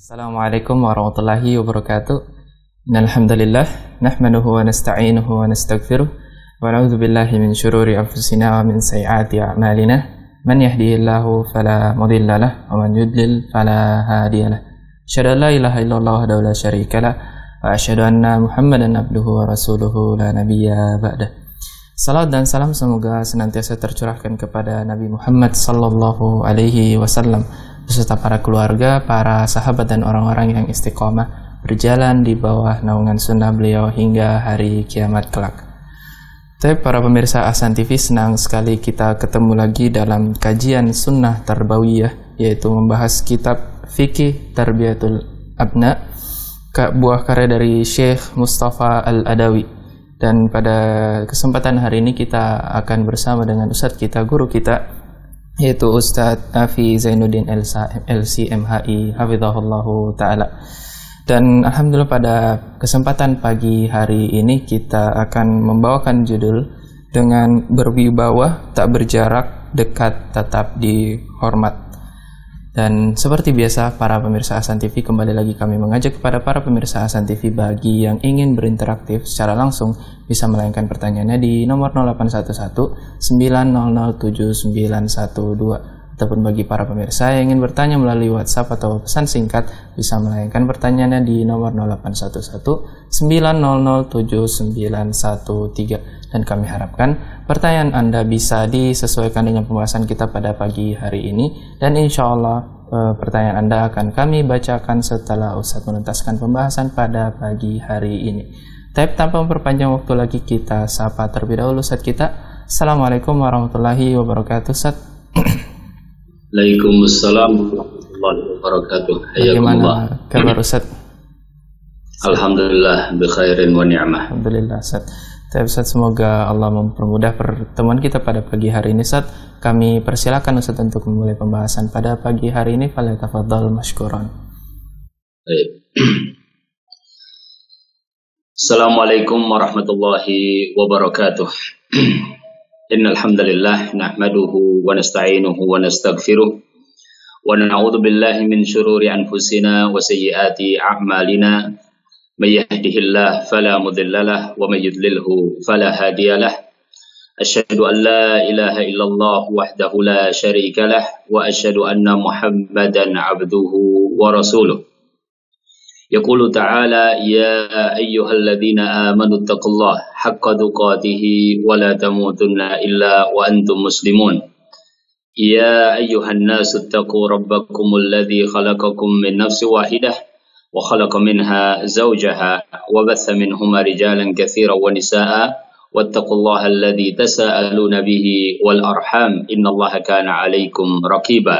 Assalamualaikum warahmatullahi wabarakatuh. Innalhamdulillah nahmaduhu wa nasta'inuhu wa nastaghfiruh wa na'udzu billahi min syururi anfusina wa min sayyiati a'malina. Man yahdihillahu fala mudilla lahu wa man yudlil fala hadiyalah. Asyhadu an la ilaha illallah wahdahu la syarikalah wa asyhadu anna Muhammadan abduhu wa rasuluhu la nabiyya ba'dah. Salam dan salam semoga senantiasa tercurahkan kepada Nabi Muhammad sallallahu alaihi wasallam beserta para keluarga, para sahabat dan orang-orang yang istiqomah berjalan di bawah naungan sunnah beliau hingga hari kiamat kelak. Tapi para pemirsa Ahsan TV, senang sekali kita ketemu lagi dalam kajian sunnah tarbawiyah, yaitu membahas kitab Fikih Tarbiyatul Abna, buah karya dari Syekh Mustafa Al-Adawi. Dan pada kesempatan hari ini kita akan bersama dengan Ustadz kita, guru kita, yaitu Ustadz Afi Zainuddin LCMHI hafizahullahu ta'ala. Dan alhamdulillah pada kesempatan pagi hari ini kita akan membawakan judul dengan berwibawa, tak berjarak, dekat, tetap dihormat. Dan seperti biasa para pemirsa Ahsan TV, kembali lagi kami mengajak kepada para pemirsa Ahsan TV bagi yang ingin berinteraktif secara langsung bisa melayangkan pertanyaannya di nomor 0811 900 7912, ataupun bagi para pemirsa yang ingin bertanya melalui WhatsApp atau pesan singkat bisa melayangkan pertanyaannya di nomor 0811 900 7913. Dan kami harapkan pertanyaan Anda bisa disesuaikan dengan pembahasan kita pada pagi hari ini, dan insya Allah pertanyaan Anda akan kami bacakan setelah Ustadz menuntaskan pembahasan pada pagi hari ini. Tapi tanpa memperpanjang waktu lagi, kita sapa terlebih dahulu Ustadz kita. Assalamualaikum warahmatullahi wabarakatuh, Ustadz. Waalaikumsalam warahmatullahi wabarakatuh. Bagaimana kabar Ustadz? Alhamdulillah bi khairin wa ni'mah. Alhamdulillah Ustadz. Ustadz, semoga Allah mempermudah pertemuan kita pada pagi hari ini. Ustadz, kami persilakan Ustadz untuk memulai pembahasan pada pagi hari ini. Falyatafaddal mashkuran. Assalamualaikum warahmatullahi wabarakatuh. Innal hamdalillah nahmaduhu wa nasta'inuhu wa nastaghfiruh wa na'udzu billahi min syururi anfusina wa sayyiati a'malina. من يهده الله فلا مضل له ومن يضلله فلا هادي له أشهد أن لا إله إلا الله وحده لا شريك له وأشهد أن محمدا عبده ورسوله يقول تعالى يا أيها الذين آمنوا اتقوا الله حق تقاته ولا تموتن إلا وأنتم مسلمون يا أيها الناس اتقوا ربكم الذي خلقكم من نفس واحدة وخلق منها زوجها وبث منهما رجالا كثيرا ونساء واتقوا الله الذي تساءلون به والأرحام إن الله كان عليكم رقيبا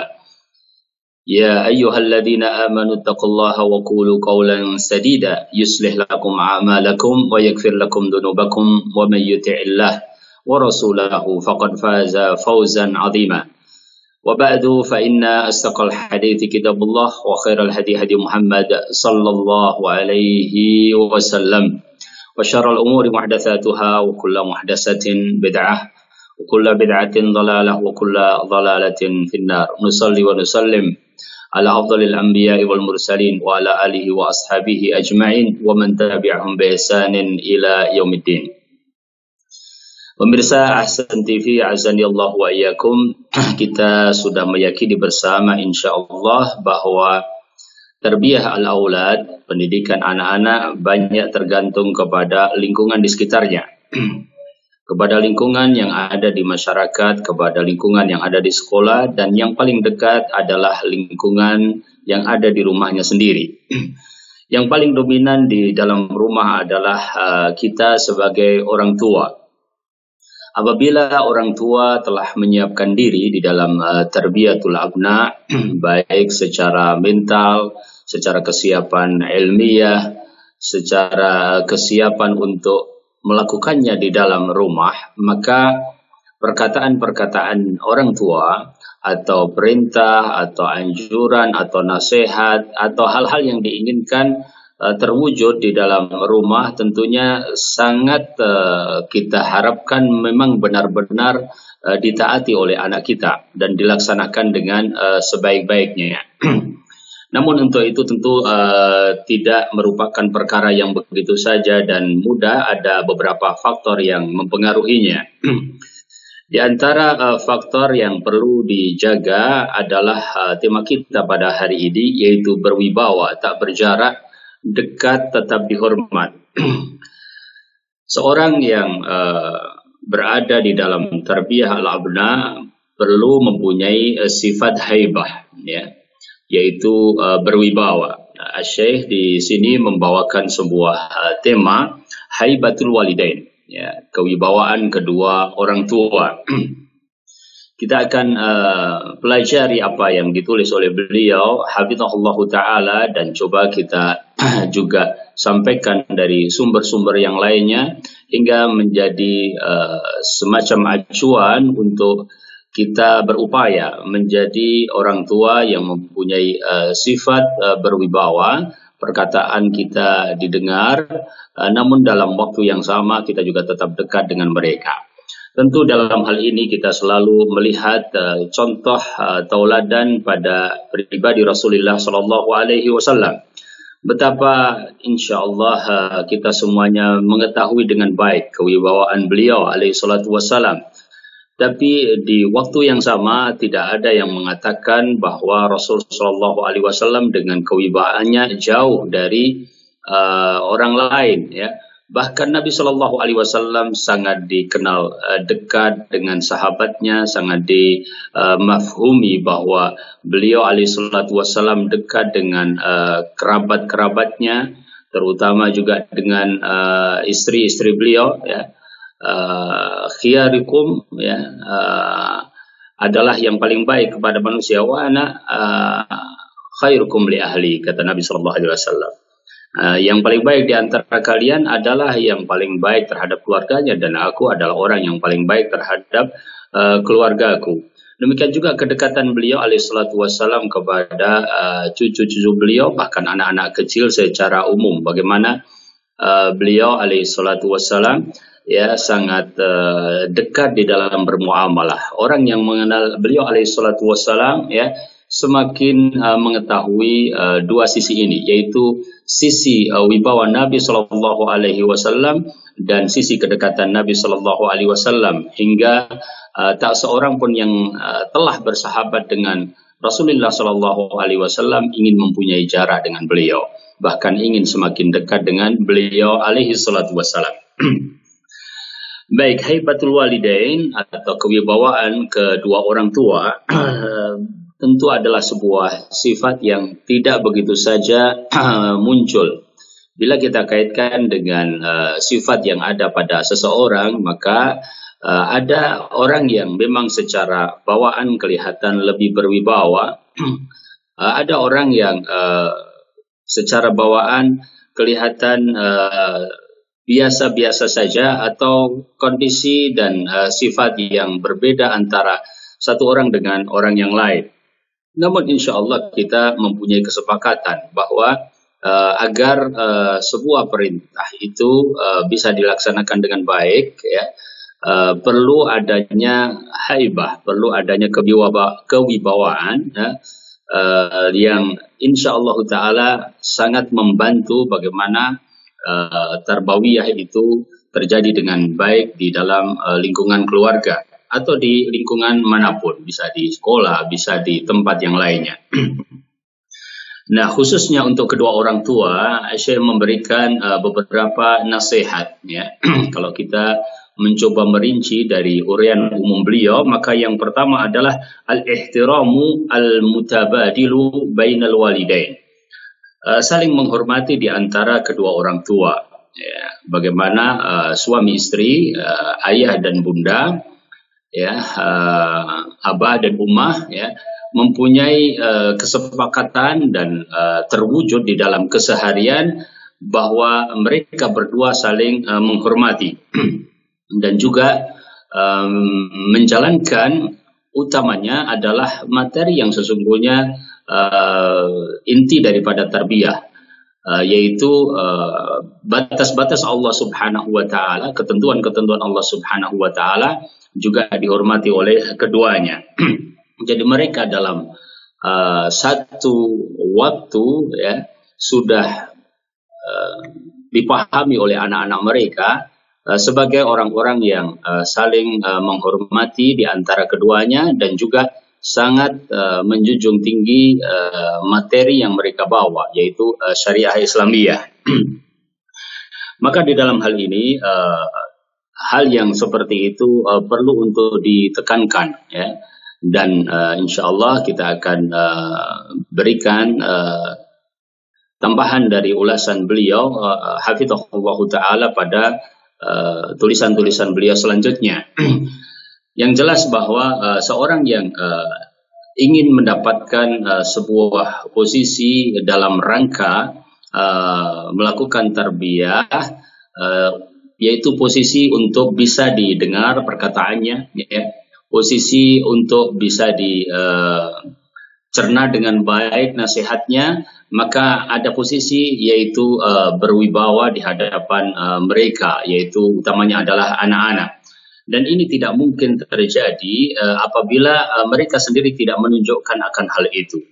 يا أيها الذين آمنوا اتقوا الله وقولوا قولا سديدا يصلح لكم أعمالكم ويغفر لكم ذنوبكم ومن يطع الله ورسوله فقد فاز فوزا عظيما وبعد فإن أصدق الحديث كتاب الله وخير الهدي هدي محمد صلى الله عليه وسلم وشر الأمور محدثاتها وكل محدثة بدعة وكل بدعة ضلالة وكل ضلالة في النار نصلي ونسلم على أفضل الأنبياء والمرسلين وعلى آله وأصحابه أجمعين ومن تبعهم بإحسان إلى يوم الدين. Pemirsa Ahsan TV, azanillahu wa iyyakum, kita sudah meyakini bersama insyaallah bahwa tarbiyah al-aulad, pendidikan anak-anak banyak tergantung kepada lingkungan di sekitarnya. Kepada lingkungan yang ada di masyarakat, kepada lingkungan yang ada di sekolah, dan yang paling dekat adalah lingkungan yang ada di rumahnya sendiri. Yang paling dominan di dalam rumah adalah kita sebagai orang tua. Apabila orang tua telah menyiapkan diri di dalam tarbiyatul abna, baik secara mental, secara kesiapan ilmiah, secara kesiapan untuk melakukannya di dalam rumah, maka perkataan-perkataan orang tua atau perintah atau anjuran atau nasihat atau hal-hal yang diinginkan terwujud di dalam rumah tentunya sangat kita harapkan memang benar-benar ditaati oleh anak kita dan dilaksanakan dengan sebaik-baiknya. Namun untuk itu tentu tidak merupakan perkara yang begitu saja dan mudah, ada beberapa faktor yang mempengaruhinya. Di antara faktor yang perlu dijaga adalah tema kita pada hari ini, yaitu berwibawa, tak berjarak, dekat, tetap dihormat. Seorang yang berada di dalam tarbiyah al-abna perlu mempunyai sifat haibah, ya, yaitu berwibawa. Syekh di sini membawakan sebuah tema haibatul walidain, ya, kewibawaan kedua orang tua. Kita akan pelajari apa yang ditulis oleh beliau hafizahullah taala, dan coba kita juga sampaikan dari sumber-sumber yang lainnya hingga menjadi semacam acuan untuk kita berupaya menjadi orang tua yang mempunyai sifat berwibawa, perkataan kita didengar, namun dalam waktu yang sama kita juga tetap dekat dengan mereka. Tentu dalam hal ini kita selalu melihat contoh tauladan pada pribadi Rasulullah Sallallahu Alaihi Wasallam. Betapa insya Allah kita semuanya mengetahui dengan baik kewibawaan beliau alaihi salatu wassalam. Tapi di waktu yang sama tidak ada yang mengatakan bahwa Rasul Sallallahu Alaihi Wasallam dengan kewibawaannya jauh dari orang lain, ya. Bahkan Nabi Shallallahu Alaihi Wasallam sangat dikenal dekat dengan sahabatnya, sangat dimafhumi bahwa beliau alaihi salatu wassalam dekat dengan kerabat-kerabatnya, terutama juga dengan istri-istri beliau, ya. Khiyarikum, ya, adalah yang paling baik kepada manusia, wa ana khairukum li ahli, kata Nabi Shallallahu Alaihi Wasallam. Yang paling baik di antara kalian adalah yang paling baik terhadap keluarganya, dan aku adalah orang yang paling baik terhadap keluargaku. Demikian juga kedekatan beliau alaihissalatu wassalam kepada cucu-cucu beliau, bahkan anak-anak kecil secara umum. Bagaimana beliau alaihissalatu wassalam, ya, sangat dekat di dalam bermuamalah. Orang yang mengenal beliau alaihissalatu wassalam, ya, semakin mengetahui dua sisi ini, yaitu sisi wibawa Nabi Shallallahu Alaihi Wasallam dan sisi kedekatan Nabi Shallallahu Alaihi Wasallam, hingga tak seorang pun yang telah bersahabat dengan Rasulullah Shallallahu Alaihi Wasallam ingin mempunyai jarak dengan beliau, bahkan ingin semakin dekat dengan beliau alaihi salatu wassalam. Baik, haibatul walidain atau kewibawaan kedua orang tua tentu adalah sebuah sifat yang tidak begitu saja muncul. Bila kita kaitkan dengan sifat yang ada pada seseorang, maka ada orang yang memang secara bawaan kelihatan lebih berwibawa. Ada orang yang secara bawaan kelihatan biasa-biasa saja, atau kondisi dan sifat yang berbeda antara satu orang dengan orang yang lain. Namun insya Allah kita mempunyai kesepakatan bahwa agar sebuah perintah itu bisa dilaksanakan dengan baik, ya, perlu adanya haibah, perlu adanya kewibawaan, ya, yang insya Allah Ta'ala sangat membantu bagaimana tarbawiyah itu terjadi dengan baik di dalam lingkungan keluarga atau di lingkungan manapun, bisa di sekolah, bisa di tempat yang lainnya. Nah, khususnya untuk kedua orang tua, Syekh memberikan beberapa nasihat, ya. Kalau kita mencoba merinci dari uraian umum beliau, maka yang pertama adalah al-ihtiramu al-mutabadilu bainal walidain. Saling menghormati di antara kedua orang tua, ya. Bagaimana suami istri, ayah dan bunda, ya, abah dan ummah, ya, mempunyai kesepakatan dan terwujud di dalam keseharian bahwa mereka berdua saling menghormati dan juga menjalankan, utamanya adalah materi yang sesungguhnya inti daripada tarbiyah, yaitu batas-batas Allah Subhanahu wa Ta'ala, ketentuan-ketentuan Allah Subhanahu wa Ta'ala juga dihormati oleh keduanya. Jadi mereka dalam satu waktu ya sudah dipahami oleh anak-anak mereka sebagai orang-orang yang saling menghormati di antara keduanya dan juga sangat menjunjung tinggi materi yang mereka bawa, yaitu syariah Islamiyah. Maka di dalam hal ini hal yang seperti itu perlu untuk ditekankan, ya. Dan insya Allah kita akan berikan tambahan dari ulasan beliau hafizahullah ta'ala pada tulisan-tulisan beliau selanjutnya. Yang jelas bahwa seorang yang ingin mendapatkan sebuah posisi dalam rangka melakukan tarbiyah, yaitu posisi untuk bisa didengar perkataannya, ya, posisi untuk bisa dicerna dengan baik nasihatnya, maka ada posisi yaitu berwibawa di hadapan mereka, yaitu utamanya adalah anak-anak. Dan ini tidak mungkin terjadi apabila mereka sendiri tidak menunjukkan akan hal itu.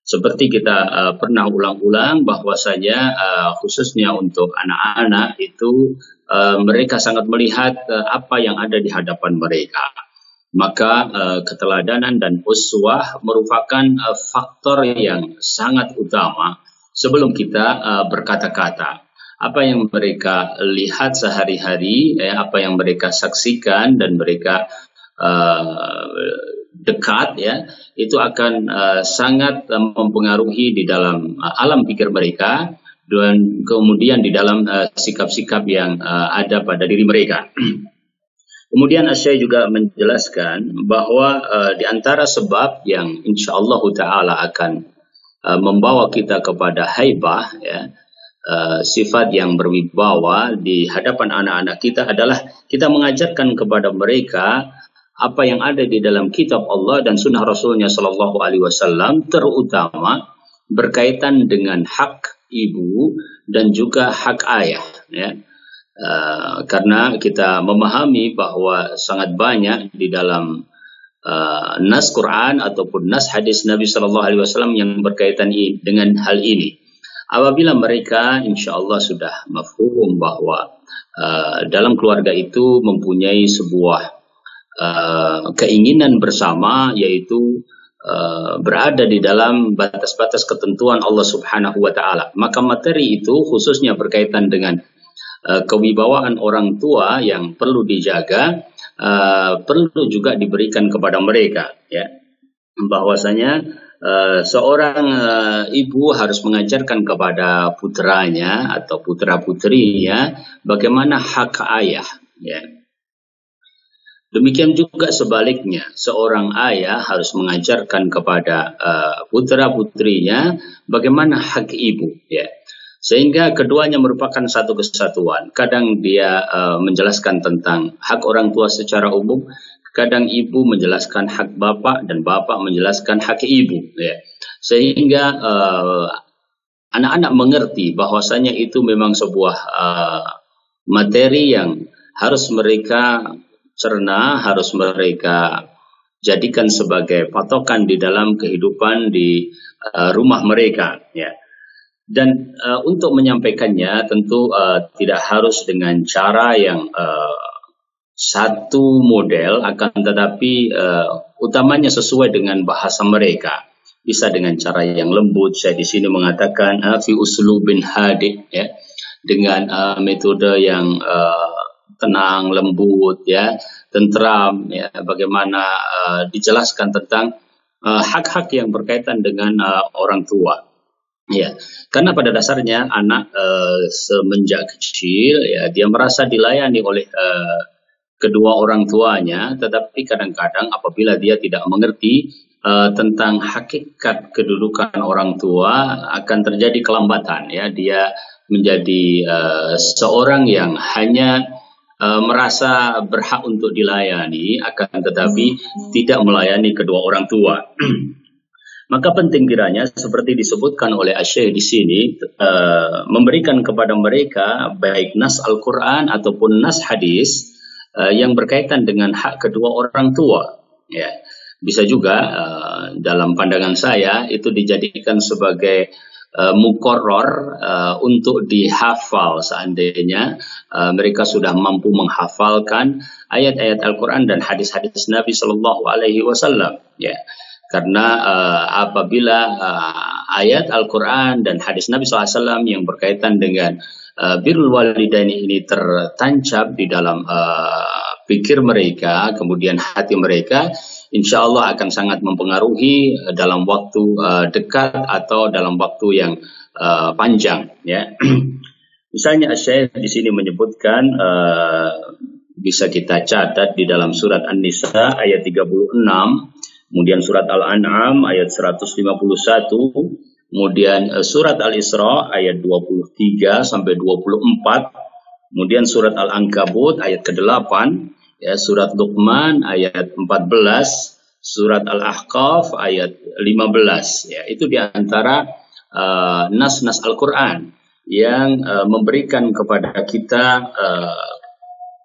Seperti kita pernah ulang-ulang bahwasanya khususnya untuk anak-anak itu mereka sangat melihat apa yang ada di hadapan mereka. Maka keteladanan dan uswah merupakan faktor yang sangat utama sebelum kita berkata-kata. Apa yang mereka lihat sehari-hari, apa yang mereka saksikan dan mereka dekat, ya, itu akan sangat mempengaruhi di dalam alam pikir mereka dan kemudian di dalam sikap-sikap yang ada pada diri mereka. Kemudian Asy-Syaikh juga menjelaskan bahwa di antara sebab yang insyaallah ta'ala akan membawa kita kepada haibah, ya, sifat yang berwibawa di hadapan anak-anak kita adalah kita mengajarkan kepada mereka apa yang ada di dalam kitab Allah dan sunnah Rasulnya Shallallahu Alaihi Wasallam, terutama berkaitan dengan hak ibu dan juga hak ayah, ya. Karena kita memahami bahwa sangat banyak di dalam nas Quran ataupun nas hadis Nabi Shallallahu Alaihi Wasallam yang berkaitan dengan hal ini. Apabila mereka insya Allah sudah mafhum bahwa dalam keluarga itu mempunyai sebuah keinginan bersama, yaitu berada di dalam batas-batas ketentuan Allah Subhanahu wa Ta'ala, maka materi itu khususnya berkaitan dengan kewibawaan orang tua yang perlu dijaga, perlu juga diberikan kepada mereka, ya. Bahwasanya seorang ibu harus mengajarkan kepada putranya atau putra-putrinya bagaimana hak ayah, ya. Demikian juga sebaliknya, seorang ayah harus mengajarkan kepada putra-putrinya bagaimana hak ibu, ya. Sehingga keduanya merupakan satu kesatuan. Kadang dia menjelaskan tentang hak orang tua secara umum, kadang ibu menjelaskan hak bapak dan bapak menjelaskan hak ibu, ya. Sehingga anak-anak mengerti bahwasanya itu memang sebuah materi yang harus mereka cerna, harus mereka jadikan sebagai patokan di dalam kehidupan di rumah mereka, ya. Dan untuk menyampaikannya tentu tidak harus dengan cara yang satu model, akan tetapi utamanya sesuai dengan bahasa mereka. Bisa dengan cara yang lembut. Saya di sini mengatakan fi uslubin hadi, ya, dengan metode yang tenang, lembut, ya, tentram, ya, bagaimana dijelaskan tentang hak-hak yang berkaitan dengan orang tua. Ya, karena pada dasarnya anak semenjak kecil, ya, dia merasa dilayani oleh kedua orang tuanya, tetapi kadang-kadang apabila dia tidak mengerti tentang hakikat kedudukan orang tua, akan terjadi kelambatan, ya. Dia menjadi seorang yang hanya merasa berhak untuk dilayani, akan tetapi tidak melayani kedua orang tua. Maka penting kiranya seperti disebutkan oleh Asy-Syaikh di sini, memberikan kepada mereka baik nas Al-Quran ataupun nas hadis yang berkaitan dengan hak kedua orang tua, ya. Bisa juga dalam pandangan saya itu dijadikan sebagai mukoror untuk dihafal seandainya mereka sudah mampu menghafalkan ayat-ayat Al-Quran dan hadis-hadis Nabi Sallallahu Alaihi Wasallam. Ya, karena apabila ayat Al-Quran dan hadis Nabi SAW yang berkaitan dengan birrul walidaini ini tertancap di dalam pikir mereka, kemudian hati mereka, insya Allah akan sangat mempengaruhi dalam waktu dekat atau dalam waktu yang panjang. Ya. Misalnya Syekh di sini menyebutkan bisa kita catat di dalam surat An-Nisa ayat 36, kemudian surat Al-An'am ayat 151, kemudian surat Al-Isra ayat 23 sampai 24, kemudian surat Al-Ankabut ayat ke-8, ya, surat Luqman ayat 14, surat Al-Ahqaf ayat 15. Ya, itu diantara nas-nas Al-Quran yang memberikan kepada kita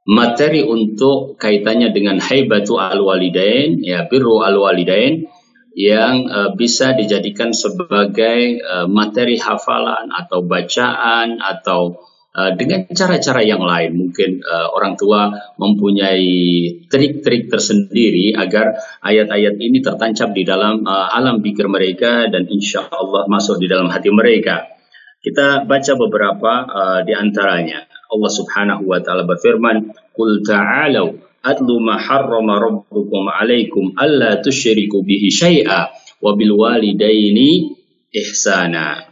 materi untuk kaitannya dengan haibatu al-walidain, ya, birru al-walidain, yang bisa dijadikan sebagai materi hafalan atau bacaan atau dengan cara-cara yang lain. Mungkin orang tua mempunyai trik-trik tersendiri agar ayat-ayat ini tertancap di dalam alam pikir mereka dan insya Allah masuk di dalam hati mereka. Kita baca beberapa di antaranya. Allah Subhanahu wa taala berfirman, "Qul ta'alu atlu ma harrama rabbukum 'alaikum alla tusyriku bihi syai'a wa bil walidaini ihsana."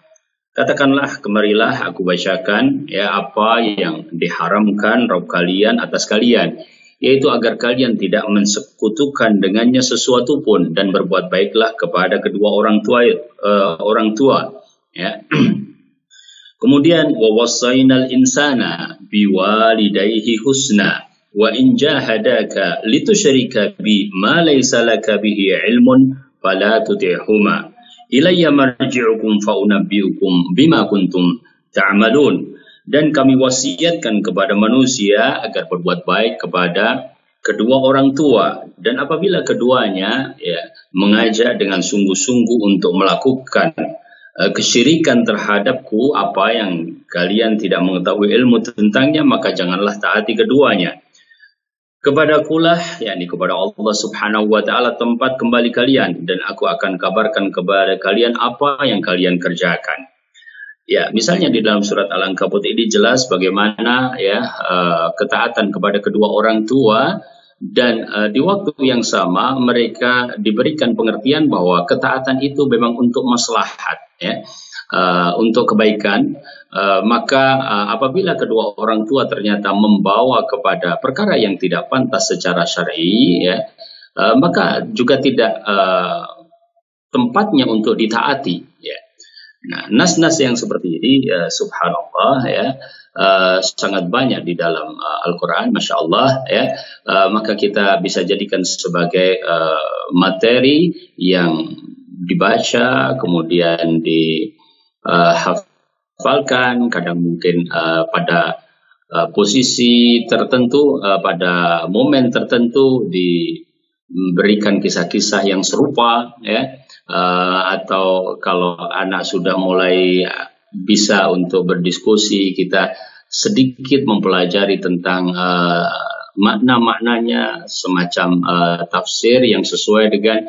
Katakanlah, kemarilah aku bacakan ya apa yang diharamkan Rabb kalian atas kalian, yaitu agar kalian tidak mensekutukan dengannya sesuatu pun dan berbuat baiklah kepada kedua orang tua ya. Kemudian wa wassainal insana biwalidayhi husna wa in jahadaka litusyrika bi ma laysa laka bihi ilmun fala tuti'huma ilayya marji'ukum fa unabbi'ukum bima kuntum ta'malun. Dan kami wasiatkan kepada manusia agar berbuat baik kepada kedua orang tua, dan apabila keduanya ya mengajak dengan sungguh-sungguh untuk melakukan kesyirikan terhadapku, apa yang kalian tidak mengetahui ilmu tentangnya, maka janganlah taati keduanya. Kepadakulah, yakni kepada Allah Subhanahu wa taala tempat kembali kalian, dan aku akan kabarkan kepada kalian apa yang kalian kerjakan. Ya, misalnya di dalam surat Al-Ankabut ini jelas bagaimana ya ketaatan kepada kedua orang tua, dan di waktu yang sama mereka diberikan pengertian bahwa ketaatan itu memang untuk maslahat, ya, untuk kebaikan. Maka apabila kedua orang tua ternyata membawa kepada perkara yang tidak pantas secara syar'i, ya, maka juga tidak tempatnya untuk ditaati. Ya. Nah, nas-nas yang seperti ini, subhanallah, ya, sangat banyak di dalam Al-Quran, masya Allah, ya. Maka kita bisa jadikan sebagai materi yang dibaca, kemudian dihafalkan, kadang mungkin pada posisi tertentu, pada momen tertentu diberikan kisah-kisah yang serupa, ya. Atau kalau anak sudah mulai bisa untuk berdiskusi, kita sedikit mempelajari tentang makna-maknanya, semacam tafsir yang sesuai dengan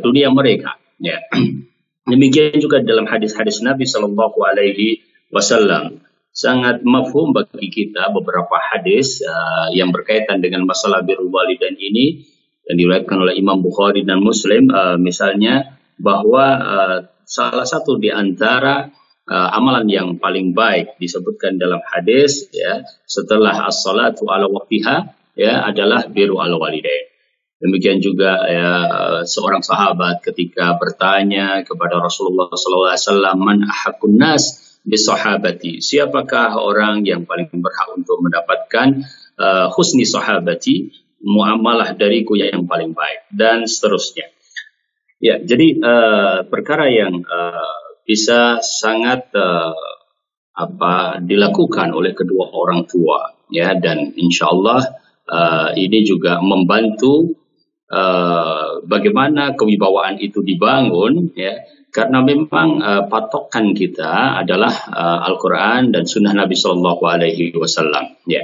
dunia mereka. Ya. Demikian juga dalam hadis-hadis Nabi Sallallahu Alaihi Wasallam, sangat mafhum bagi kita beberapa hadis yang berkaitan dengan masalah birrul walidain ini yang diriwayatkan oleh Imam Bukhari dan Muslim, misalnya bahwa salah satu di antara amalan yang paling baik disebutkan dalam hadis, ya, setelah as-salatu ala waqtiha, ya, adalah birru al-walidain. Demikian juga ya, seorang sahabat ketika bertanya kepada Rasulullah SAW, man ahaqqun nas bi sahabati, siapakah orang yang paling berhak untuk mendapatkan husni sahabati, muamalah dariku yang paling baik, dan seterusnya. Ya, jadi perkara yang bisa sangat dilakukan oleh kedua orang tua, ya, dan insya Allah ini juga membantu bagaimana kewibawaan itu dibangun, ya, karena memang patokan kita adalah Al-Quran dan Sunnah Nabi Shallallahu Alaihi Wasallam. Ya.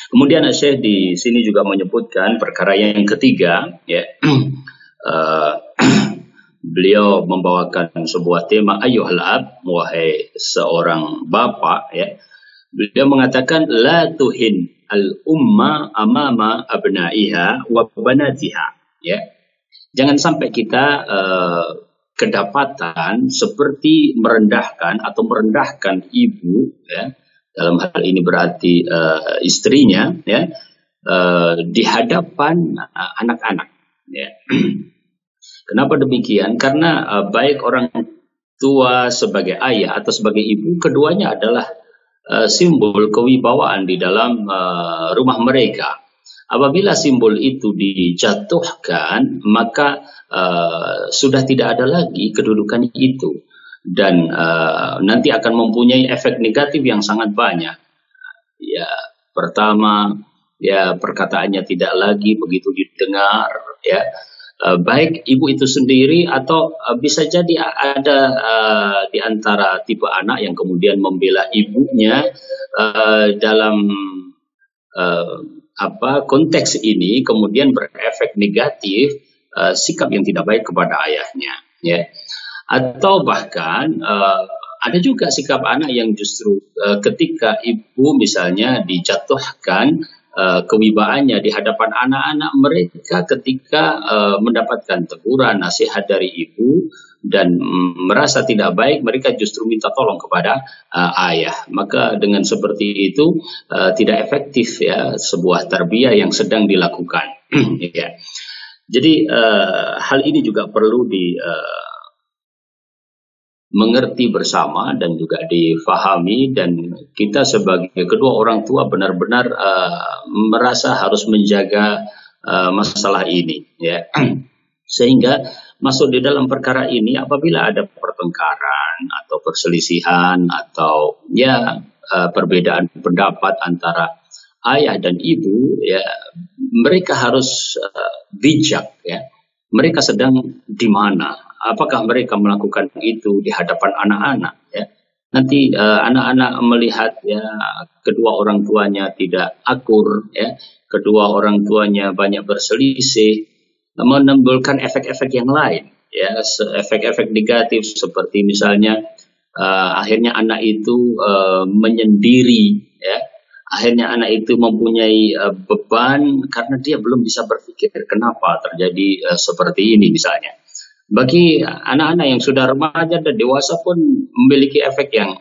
Kemudian Syekh di sini juga menyebutkan perkara yang ketiga, ya, beliau membawakan sebuah tema ayyuhal ab, wahai seorang bapak, ya. Beliau mengatakan la tuhin al umma amama abnaiha wa banatiha, ya. Jangan sampai kita kedapatan seperti merendahkan atau merendahkan ibu, ya. Dalam hal ini berarti istrinya, ya, di hadapan anak-anak, ya. Kenapa demikian? Karena baik orang tua sebagai ayah atau sebagai ibu, keduanya adalah simbol kewibawaan di dalam rumah mereka. Apabila simbol itu dijatuhkan, maka sudah tidak ada lagi kedudukan itu, dan nanti akan mempunyai efek negatif yang sangat banyak. Ya, pertama, ya, perkataannya tidak lagi begitu didengar, ya. Baik ibu itu sendiri atau bisa jadi ada di antara tipe anak yang kemudian membela ibunya dalam konteks ini kemudian berefek negatif, sikap yang tidak baik kepada ayahnya, ya. Atau bahkan ada juga sikap anak yang justru ketika ibu misalnya dijatuhkan kewibawaannya di hadapan anak-anak mereka ketika mendapatkan teguran, nasihat dari ibu dan merasa tidak baik, mereka justru minta tolong kepada ayah. Maka dengan seperti itu tidak efektif, ya, sebuah tarbiyah yang sedang dilakukan. Ya. Jadi hal ini juga perlu mengerti bersama dan juga difahami, dan kita sebagai kedua orang tua benar-benar merasa harus menjaga masalah ini, ya. Sehingga masuk di dalam perkara ini apabila ada pertengkaran atau perselisihan atau ya perbedaan pendapat antara ayah dan ibu, ya, mereka harus bijak, ya. Mereka sedang di mana? Apakah mereka melakukan itu di hadapan anak-anak, ya? Nanti anak-anak melihat, ya, kedua orang tuanya tidak akur, ya, kedua orang tuanya banyak berselisih, menimbulkan efek-efek yang lain, ya, efek-efek negatif seperti misalnya akhirnya anak itu menyendiri, ya. Akhirnya anak itu mempunyai beban karena dia belum bisa berpikir kenapa terjadi seperti ini misalnya. Bagi anak-anak yang sudah remaja dan dewasa pun memiliki efek yang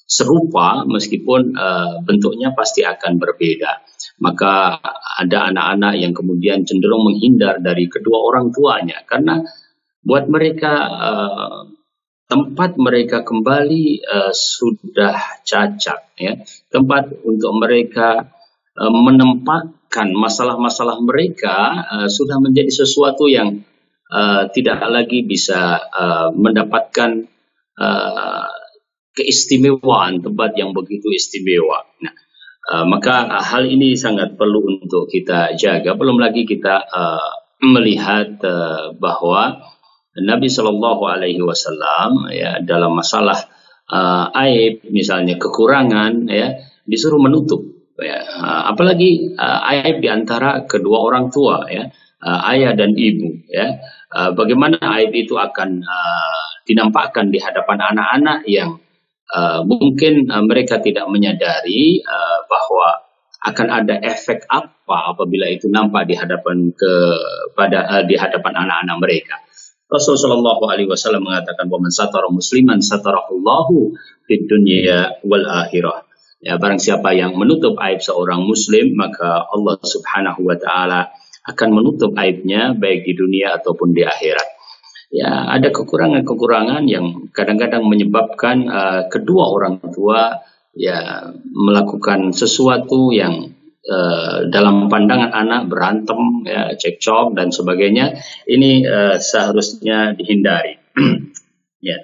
serupa, meskipun bentuknya pasti akan berbeda. Maka ada anak-anak yang kemudian cenderung menghindar dari kedua orang tuanya karena buat mereka tempat mereka kembali sudah cacat, ya. Tempat untuk mereka menempatkan masalah-masalah mereka sudah menjadi sesuatu yang tidak lagi bisa mendapatkan keistimewaan, tempat yang begitu istimewa. Nah, maka hal ini sangat perlu untuk kita jaga. Belum lagi kita melihat bahwa Nabi Shallallahu Alaihi Wasallam, ya, dalam masalah aib, misalnya kekurangan, ya, disuruh menutup, ya. Apalagi aib di antara kedua orang tua, ya, ayah dan ibu, ya. Bagaimana aib itu akan dinampakkan di hadapan anak-anak yang mungkin mereka tidak menyadari bahwa akan ada efek apa apabila itu nampak di hadapan di hadapan anak-anak mereka. Rasulullah SAW mengatakan, "Wa man satara musliman satarahullahu fid dunya wal akhirah." Ya, barang siapa yang menutup aib seorang muslim, maka Allah Subhanahu wa taala akan menutup aibnya baik di dunia ataupun di akhirat. Ya, ada kekurangan-kekurangan yang kadang-kadang menyebabkan kedua orang tua, ya, melakukan sesuatu yang dalam pandangan anak berantem, ya, cekcok dan sebagainya. Ini seharusnya dihindari. Ya.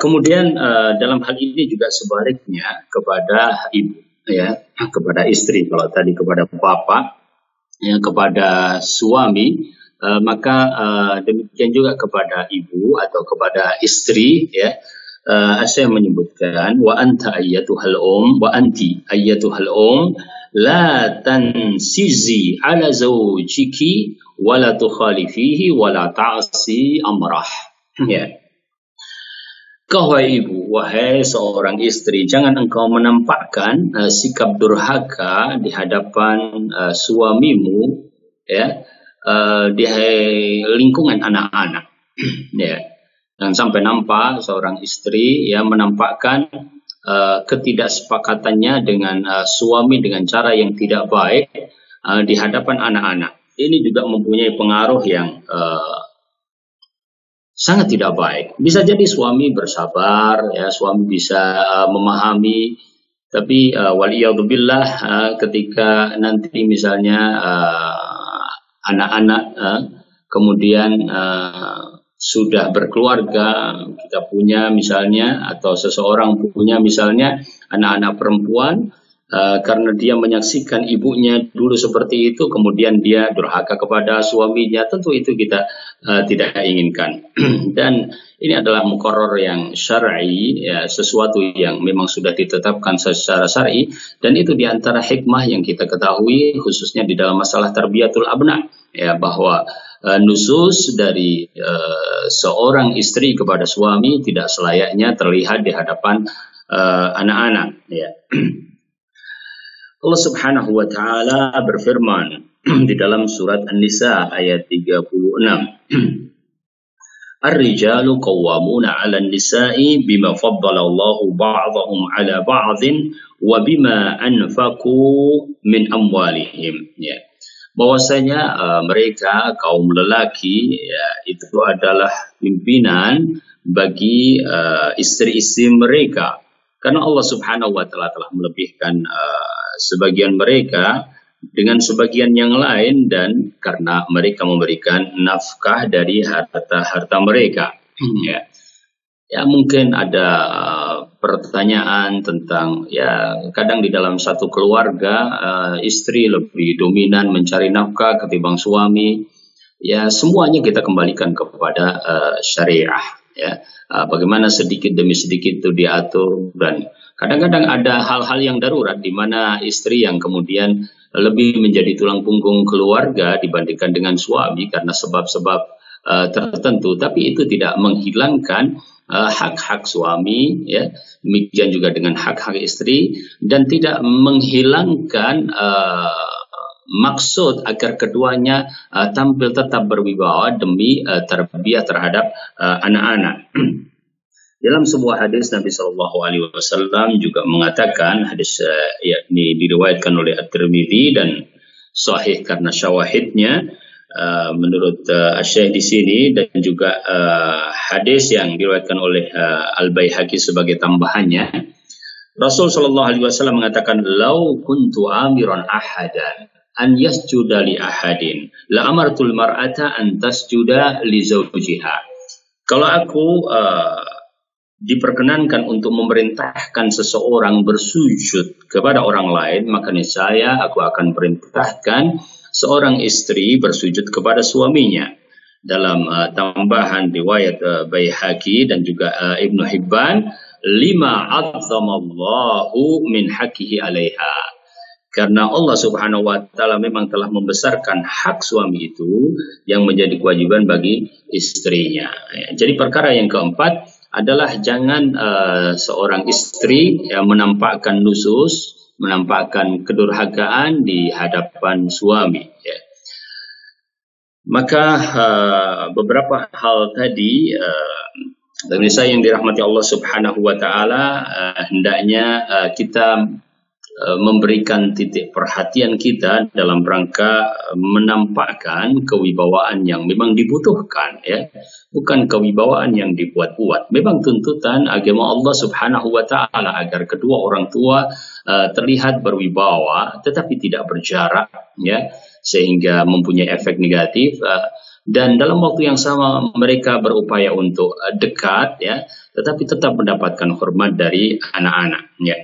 Kemudian dalam hal ini juga sebaliknya kepada ibu, ya, kepada istri. Kalau tadi kepada bapak, ya, kepada suami, maka demikian juga kepada ibu atau kepada istri, ya. Saya menyebutkan wa anta ayyatuhal wa anti ayyatuhal la tansizi ala zawjiki wa la tukhalifihi wa la ta'si amrah. Ya. Wahai ibu, wahai seorang istri, jangan engkau menampakkan sikap durhaka di hadapan suamimu, ya, di lingkungan anak-anak. Ya. Dan sampai nampak seorang istri yang menampakkan ketidaksepakatannya dengan suami dengan cara yang tidak baik di hadapan anak-anak. Ini juga mempunyai pengaruh yang sangat tidak baik. Bisa jadi suami bersabar, ya, suami bisa memahami, tapi waliyadzubillah ketika nanti misalnya anak-anak kemudian sudah berkeluarga, kita punya misalnya, atau seseorang punya misalnya anak-anak perempuan, karena dia menyaksikan ibunya dulu seperti itu, kemudian dia durhaka kepada suaminya, tentu itu kita tidak inginkan. Dan ini adalah muqarrar yang syar'i, ya, sesuatu yang memang sudah ditetapkan secara syar'i, dan itu diantara hikmah yang kita ketahui, khususnya di dalam masalah tarbiyatul abna, ya, bahwa nusus dari seorang istri kepada suami tidak selayaknya terlihat di hadapan anak-anak, ya. Allah Subhanahu wa taala berfirman di dalam surat An-Nisa ayat 36. Ar-rijalu qawwamuna 'alan nisa'i bima faddala Allahu ba'dahum 'ala ba'din wa bima anfaqu min amwalihim, ya. Bahwasanya mereka kaum lelaki, ya, itu adalah pimpinan bagi istri-istri mereka, karena Allah Subhanahu wa taala telah melebihkan sebagian mereka dengan sebagian yang lain, dan karena mereka memberikan nafkah dari harta mereka. Ya. Ya, mungkin ada pertanyaan tentang, ya, kadang di dalam satu keluarga istri lebih dominan mencari nafkah ketimbang suami. Ya, semuanya kita kembalikan kepada syariah, ya. Bagaimana sedikit demi sedikit itu diatur, dan kadang-kadang ada hal-hal yang darurat di mana istri yang kemudian lebih menjadi tulang punggung keluarga dibandingkan dengan suami karena sebab-sebab tertentu, tapi itu tidak menghilangkan hak-hak suami, ya, demikian juga dengan hak-hak istri, dan tidak menghilangkan maksud agar keduanya tampil tetap berwibawa demi tarbiyah terhadap anak-anak. Dalam sebuah hadis Nabi Shallallahu Alaihi Wasallam juga mengatakan, hadis yakni diriwayatkan oleh At-Tirmidzi dan sahih karena syawahidnya. Menurut Syekh di sini, dan juga hadis yang diriwayatkan oleh Al-Baihaqi sebagai tambahannya, Rasul Shallallahu Alaihi Wasallam mengatakan, "Lau kuntu amiran ahadan an yasjuda li ahadin, la amartul mar'ata an tasjuda li zawjiha." Kalau aku diperkenankan untuk memerintahkan seseorang bersujud kepada orang lain, maka niscaya aku akan perintahkan seorang istri bersujud kepada suaminya. Dalam tambahan riwayat Baihaqi dan juga Ibnu Hibban, lima azzamallahu min haqqihi 'alaiha. Karena Allah Subhanahu wa taala memang telah membesarkan hak suami itu yang menjadi kewajiban bagi istrinya. Ya, jadi perkara yang keempat adalah jangan seorang istri menampakkan nusus, menampakkan kedurhakaan di hadapan suami, ya. Maka beberapa hal tadi, pemirsa yang dirahmati Allah Subhanahu wa taala, hendaknya kita memberikan titik perhatian kita dalam rangka menampakkan kewibawaan yang memang dibutuhkan, ya, bukan kewibawaan yang dibuat-buat. Memang tuntutan agama Allah Subhanahu wa taala agar kedua orang tua terlihat berwibawa tetapi tidak berjarak, ya, sehingga mempunyai efek negatif, dan dalam waktu yang sama mereka berupaya untuk dekat, ya, tetapi tetap mendapatkan hormat dari anak-anak, ya.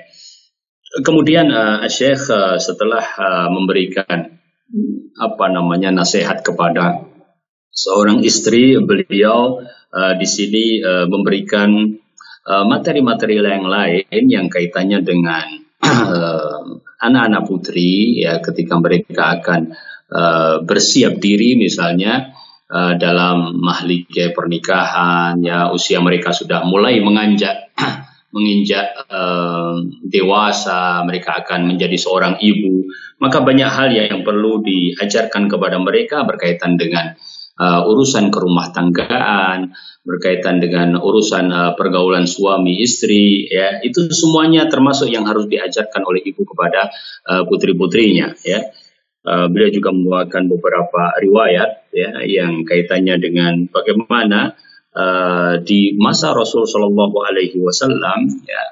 Kemudian Syekh setelah memberikan nasihat kepada seorang istri, beliau di sini memberikan materi-materi yang lain yang kaitannya dengan anak-anak putri, ya, ketika mereka akan bersiap diri misalnya dalam mahligai pernikahan, ya, usia mereka sudah mulai menginjak dewasa, mereka akan menjadi seorang ibu, maka banyak hal yang perlu diajarkan kepada mereka berkaitan dengan urusan kerumah tanggaan, berkaitan dengan urusan pergaulan suami istri, ya, itu semuanya termasuk yang harus diajarkan oleh ibu kepada putri-putrinya, ya. Beliau juga membawakan beberapa riwayat, ya, yang kaitannya dengan bagaimana di masa Rasul Shallallahu Alaihi Wasallam, ya,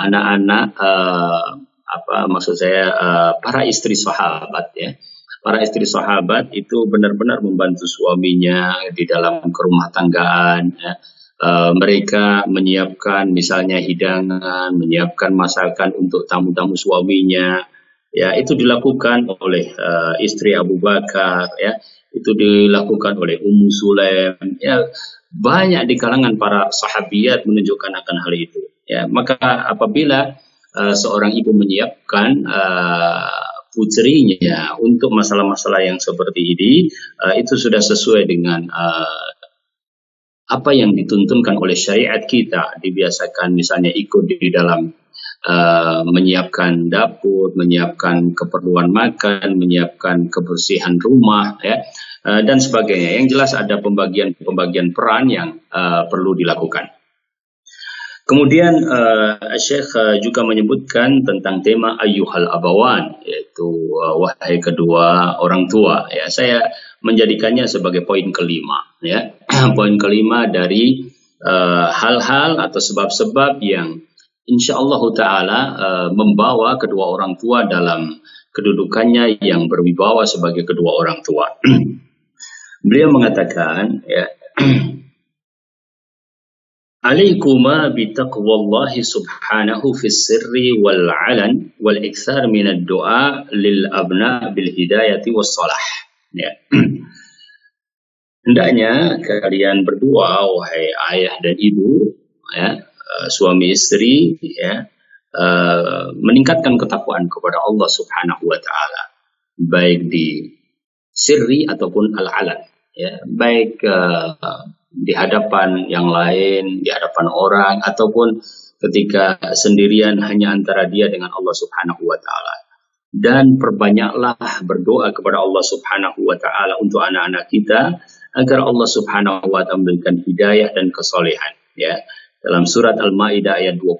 anak-anak para istri sahabat, ya, para istri sahabat itu benar-benar membantu suaminya di dalam kerumah tanggaan, ya. Mereka menyiapkan misalnya hidangan, menyiapkan masakan untuk tamu-tamu suaminya, ya, itu dilakukan oleh istri Abu Bakar, ya, itu dilakukan oleh Ummu Sulaim, ya, banyak di kalangan para sahabiat menunjukkan akan hal itu, ya. Maka apabila seorang ibu menyiapkan putrinya untuk masalah-masalah yang seperti ini, itu sudah sesuai dengan apa yang dituntunkan oleh syariat kita. Dibiasakan misalnya ikut di dalam menyiapkan dapur, menyiapkan keperluan makan, menyiapkan kebersihan rumah, ya, dan sebagainya. Yang jelas ada pembagian peran yang perlu dilakukan. Kemudian Syekh juga menyebutkan tentang tema ayyuhal abawan, yaitu wahai kedua orang tua, ya. Saya menjadikannya sebagai poin kelima, ya. Poin kelima dari hal-hal atau sebab-sebab yang insyaallah ta'ala membawa kedua orang tua dalam kedudukannya yang berwibawa sebagai kedua orang tua. Beliau mengatakan, ya, alaikuma bitaqwallahi subhanahu fis sirri wal alan wal ikthar minad du'a lil abna bil hidayati was salah, ya. Hendaknya kalian berdua, wahai ayah dan ibu, ya, suami istri, ya, meningkatkan ketakwaan kepada Allah Subhanahu wa taala, baik di sirri ataupun al-alan, ya, baik di hadapan yang lain, di hadapan orang, ataupun ketika sendirian hanya antara dia dengan Allah Subhanahu wa taala. Dan perbanyaklah berdoa kepada Allah Subhanahu wa taala untuk anak-anak kita agar Allah Subhanahu wa taala memberikan hidayah dan kesolehan, ya. Dalam surat Al-Maidah ayat 27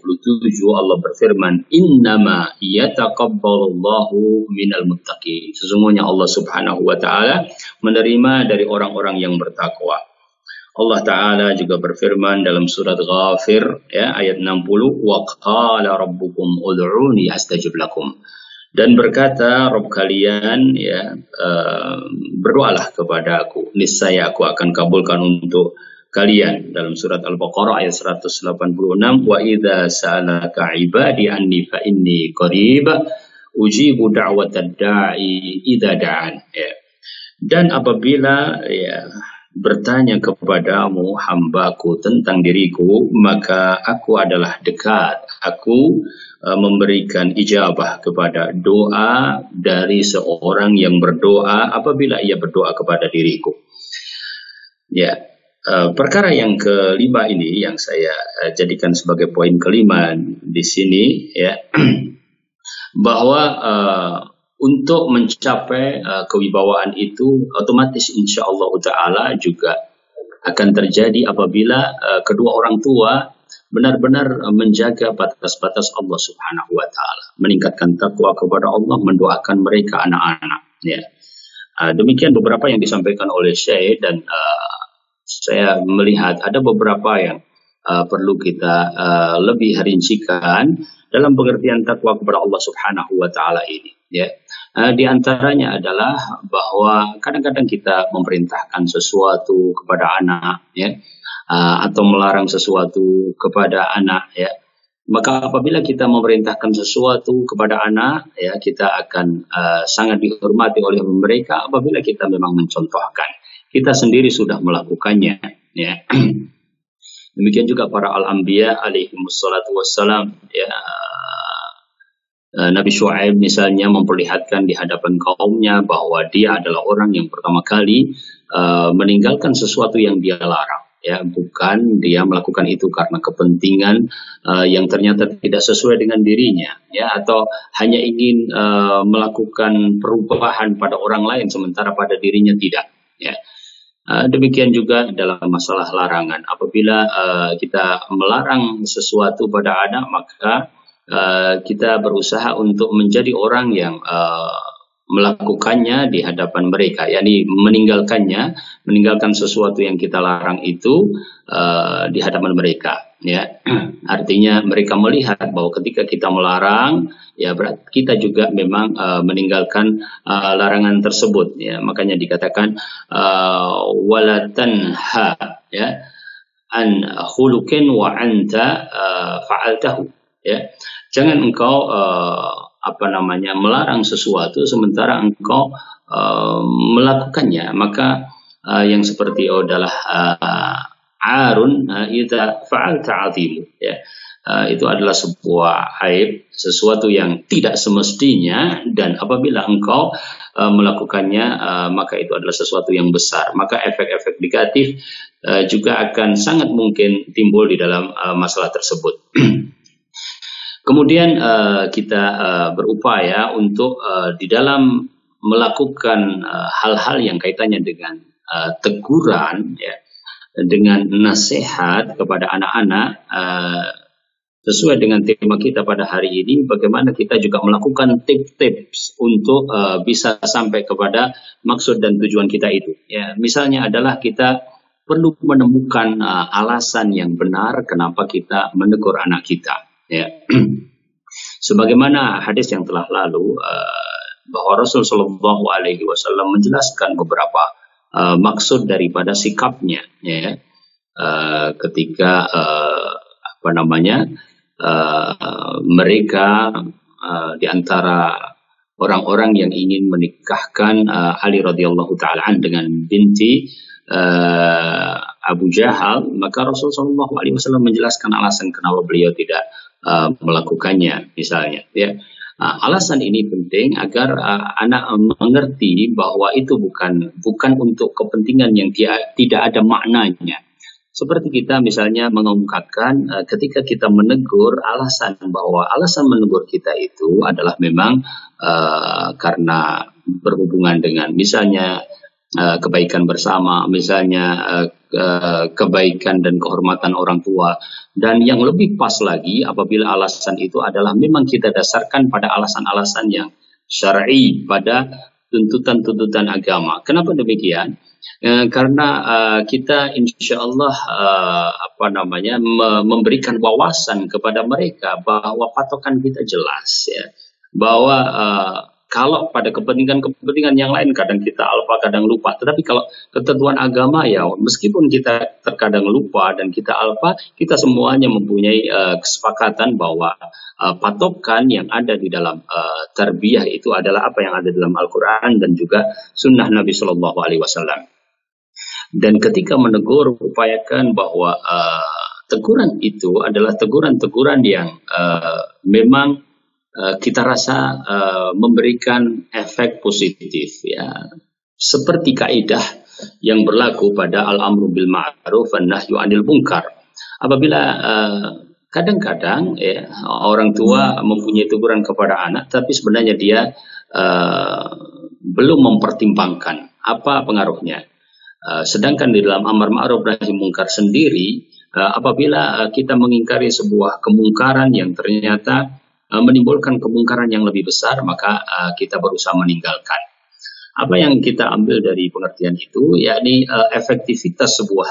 Allah berfirman, innama yataqabbalullahu minal muttaqin. Sesungguhnya Allah Subhanahu wa taala menerima dari orang-orang yang bertakwa. Allah Ta'ala juga berfirman dalam surat Ghafir, ya, ayat 60, wa qala rabbukum ud'uni astajib lakum. Dan berkata Rabb kalian, ya, berdoalah kepada aku, niscaya aku akan kabulkan untuk kalian. Dalam surat Al-Baqarah ayat 186, wa idza sa'alaka ibadi anni fa inni qarib ujibu da'watad da'i idza da'an, ya. Dan apabila, ya, bertanya kepadamu hambaku tentang diriku, maka aku adalah dekat. Aku memberikan ijabah kepada doa dari seorang yang berdoa apabila ia berdoa kepada diriku. Ya, perkara yang kelima ini yang saya jadikan sebagai poin kelima di sini, ya, bahwa untuk mencapai kewibawaan itu otomatis insyaallah ta'ala juga akan terjadi apabila kedua orang tua benar-benar menjaga batas-batas Allah Subhanahu wa taala, meningkatkan takwa kepada Allah, mendoakan mereka anak-anak, ya. Demikian beberapa yang disampaikan oleh Syekh, dan saya melihat ada beberapa yang perlu kita lebih rincikan dalam pengertian takwa kepada Allah Subhanahu wa taala ini, ya. Di antaranya adalah bahwa kadang-kadang kita memerintahkan sesuatu kepada anak, ya, atau melarang sesuatu kepada anak, ya, Maka apabila kita memerintahkan sesuatu kepada anak, ya kita akan sangat dihormati oleh mereka apabila kita memang mencontohkan. Kita sendiri sudah melakukannya, ya. Demikian juga para al-anbiya alaihi wassalatu wassalam, ya. Nabi Syuaib misalnya memperlihatkan di hadapan kaumnya bahwa dia adalah orang yang pertama kali meninggalkan sesuatu yang dia larang. Ya, bukan dia melakukan itu karena kepentingan yang ternyata tidak sesuai dengan dirinya, ya, atau hanya ingin melakukan perubahan pada orang lain sementara pada dirinya tidak. Ya. Demikian juga dalam masalah larangan. Apabila kita melarang sesuatu pada anak, maka kita berusaha untuk menjadi orang yang melakukannya di hadapan mereka, yakni meninggalkan sesuatu yang kita larang itu di hadapan mereka, ya. Artinya mereka melihat bahwa ketika kita melarang, ya berarti kita juga memang meninggalkan larangan tersebut, ya. Makanya dikatakan wala tanha, ya, an khuluqin wa anta fa'altahu, ya. Jangan engkau melarang sesuatu sementara engkau melakukannya. Maka yang seperti adalah arun idza fa'alta azimu, ya. Itu adalah sebuah aib, sesuatu yang tidak semestinya, dan apabila engkau melakukannya maka itu adalah sesuatu yang besar. Maka efek-efek negatif juga akan sangat mungkin timbul di dalam masalah tersebut. Kemudian kita berupaya untuk di dalam melakukan hal-hal yang kaitannya dengan teguran, ya, dengan nasihat kepada anak-anak, sesuai dengan tema kita pada hari ini, bagaimana kita juga melakukan tips-tips untuk bisa sampai kepada maksud dan tujuan kita itu. Ya, misalnya adalah kita perlu menemukan alasan yang benar kenapa kita menegur anak kita. Ya. Sebagaimana hadis yang telah lalu bahwa Rasul Shallallahu Alaihi Wasallam menjelaskan beberapa maksud daripada sikapnya, ya, ketika mereka di antara orang-orang yang ingin menikahkan Ali radhiyallahu taala dengan binti Abu Jahal, maka Rasul Shallallahu Alaihi Wasallam menjelaskan alasan kenapa beliau tidak melakukannya, misalnya, ya. Alasan ini penting agar anak mengerti bahwa itu bukan untuk kepentingan yang tidak ada maknanya. Seperti kita misalnya mengungkapkan ketika kita menegur, alasan menegur kita itu adalah memang karena berhubungan dengan misalnya kebaikan bersama, misalnya kebaikan dan kehormatan orang tua. Dan yang lebih pas lagi apabila alasan itu adalah memang kita dasarkan pada alasan-alasan yang syar'i, pada tuntutan-tuntutan agama. Kenapa demikian? Karena kita insya Allah memberikan wawasan kepada mereka bahwa patokan kita jelas, ya, bahwa kalau pada kepentingan yang lain kadang kita alpa, kadang lupa. Tetapi kalau ketentuan agama, ya meskipun kita terkadang lupa dan kita alpa, kita semuanya mempunyai kesepakatan bahwa patokan yang ada di dalam tarbiyah itu adalah apa yang ada dalam Al-Quran dan juga Sunnah Nabi Shallallahu Alaihi Wasallam. Dan ketika menegur, upayakan bahwa teguran itu adalah teguran-teguran yang memang kita rasa memberikan efek positif, ya, seperti kaidah yang berlaku pada al-amru bil ma'ruf wan nahyu 'anil munkar. Apabila kadang-kadang, ya, orang tua mempunyai teguran kepada anak, tapi sebenarnya dia belum mempertimbangkan apa pengaruhnya. Sedangkan di dalam amar ma'ruf nahi munkar sendiri, apabila kita mengingkari sebuah kemungkaran yang ternyata menimbulkan kemungkaran yang lebih besar, maka kita berusaha meninggalkan. Apa yang kita ambil dari pengertian itu, yakni efektivitas sebuah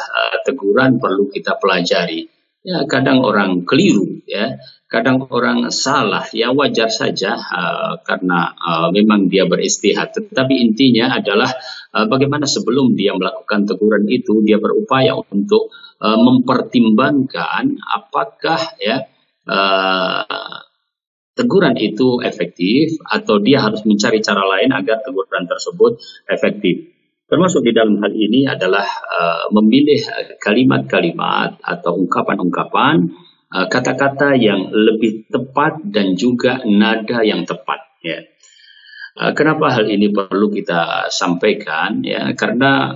teguran perlu kita pelajari. Ya, kadang orang keliru, ya, kadang orang salah, ya wajar saja karena memang dia beristihad. Tetapi intinya adalah bagaimana sebelum dia melakukan teguran itu, dia berupaya untuk mempertimbangkan apakah, ya, teguran itu efektif atau dia harus mencari cara lain agar teguran tersebut efektif. Termasuk di dalam hal ini adalah memilih kalimat-kalimat atau ungkapan-ungkapan, kata-kata yang lebih tepat dan juga nada yang tepat. Ya. Kenapa hal ini perlu kita sampaikan? Ya, karena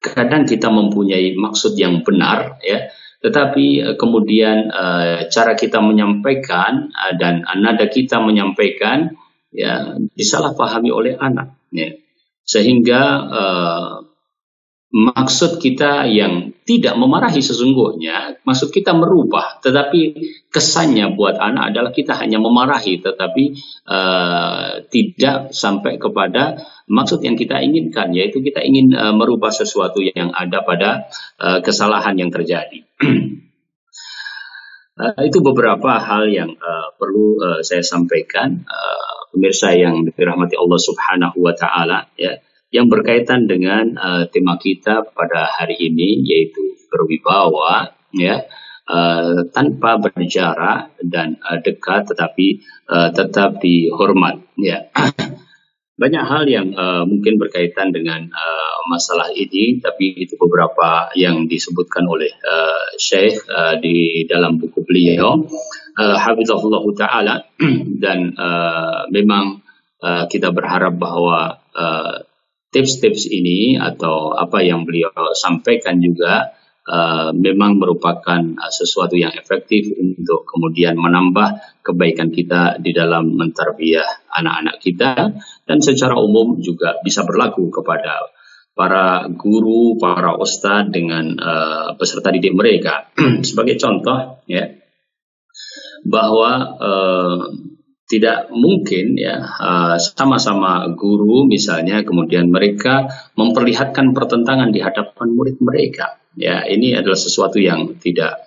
kadang kita mempunyai maksud yang benar, ya. Tetapi kemudian cara kita menyampaikan dan nada kita menyampaikan ya disalahpahami oleh anak, ya. Sehingga maksud kita yang tidak memarahi sesungguhnya, maksud kita merubah, tetapi kesannya buat anak adalah kita hanya memarahi, tetapi tidak sampai kepada maksud yang kita inginkan, yaitu kita ingin merubah sesuatu yang ada pada kesalahan yang terjadi. Itu beberapa hal yang perlu saya sampaikan, pemirsa yang dirahmati Allah Subhanahu wa Ta'ala, ya, yang berkaitan dengan tema kita pada hari ini, yaitu berwibawa, ya, tanpa berjarak dan dekat, tetapi tetap dihormat. Ya. Banyak hal yang mungkin berkaitan dengan masalah ini, tapi itu beberapa yang disebutkan oleh Syekh di dalam buku beliau, Hafizahullah Ta'ala, dan memang kita berharap bahwa tips-tips ini atau apa yang beliau sampaikan juga memang merupakan sesuatu yang efektif untuk kemudian menambah kebaikan kita di dalam mentarbiyah anak-anak kita, dan secara umum juga bisa berlaku kepada para guru, para ustadz dengan peserta didik mereka. Sebagai contoh, ya, bahwa tidak mungkin ya sama-sama guru misalnya kemudian mereka memperlihatkan pertentangan di hadapan murid mereka. Ya, ini adalah sesuatu yang tidak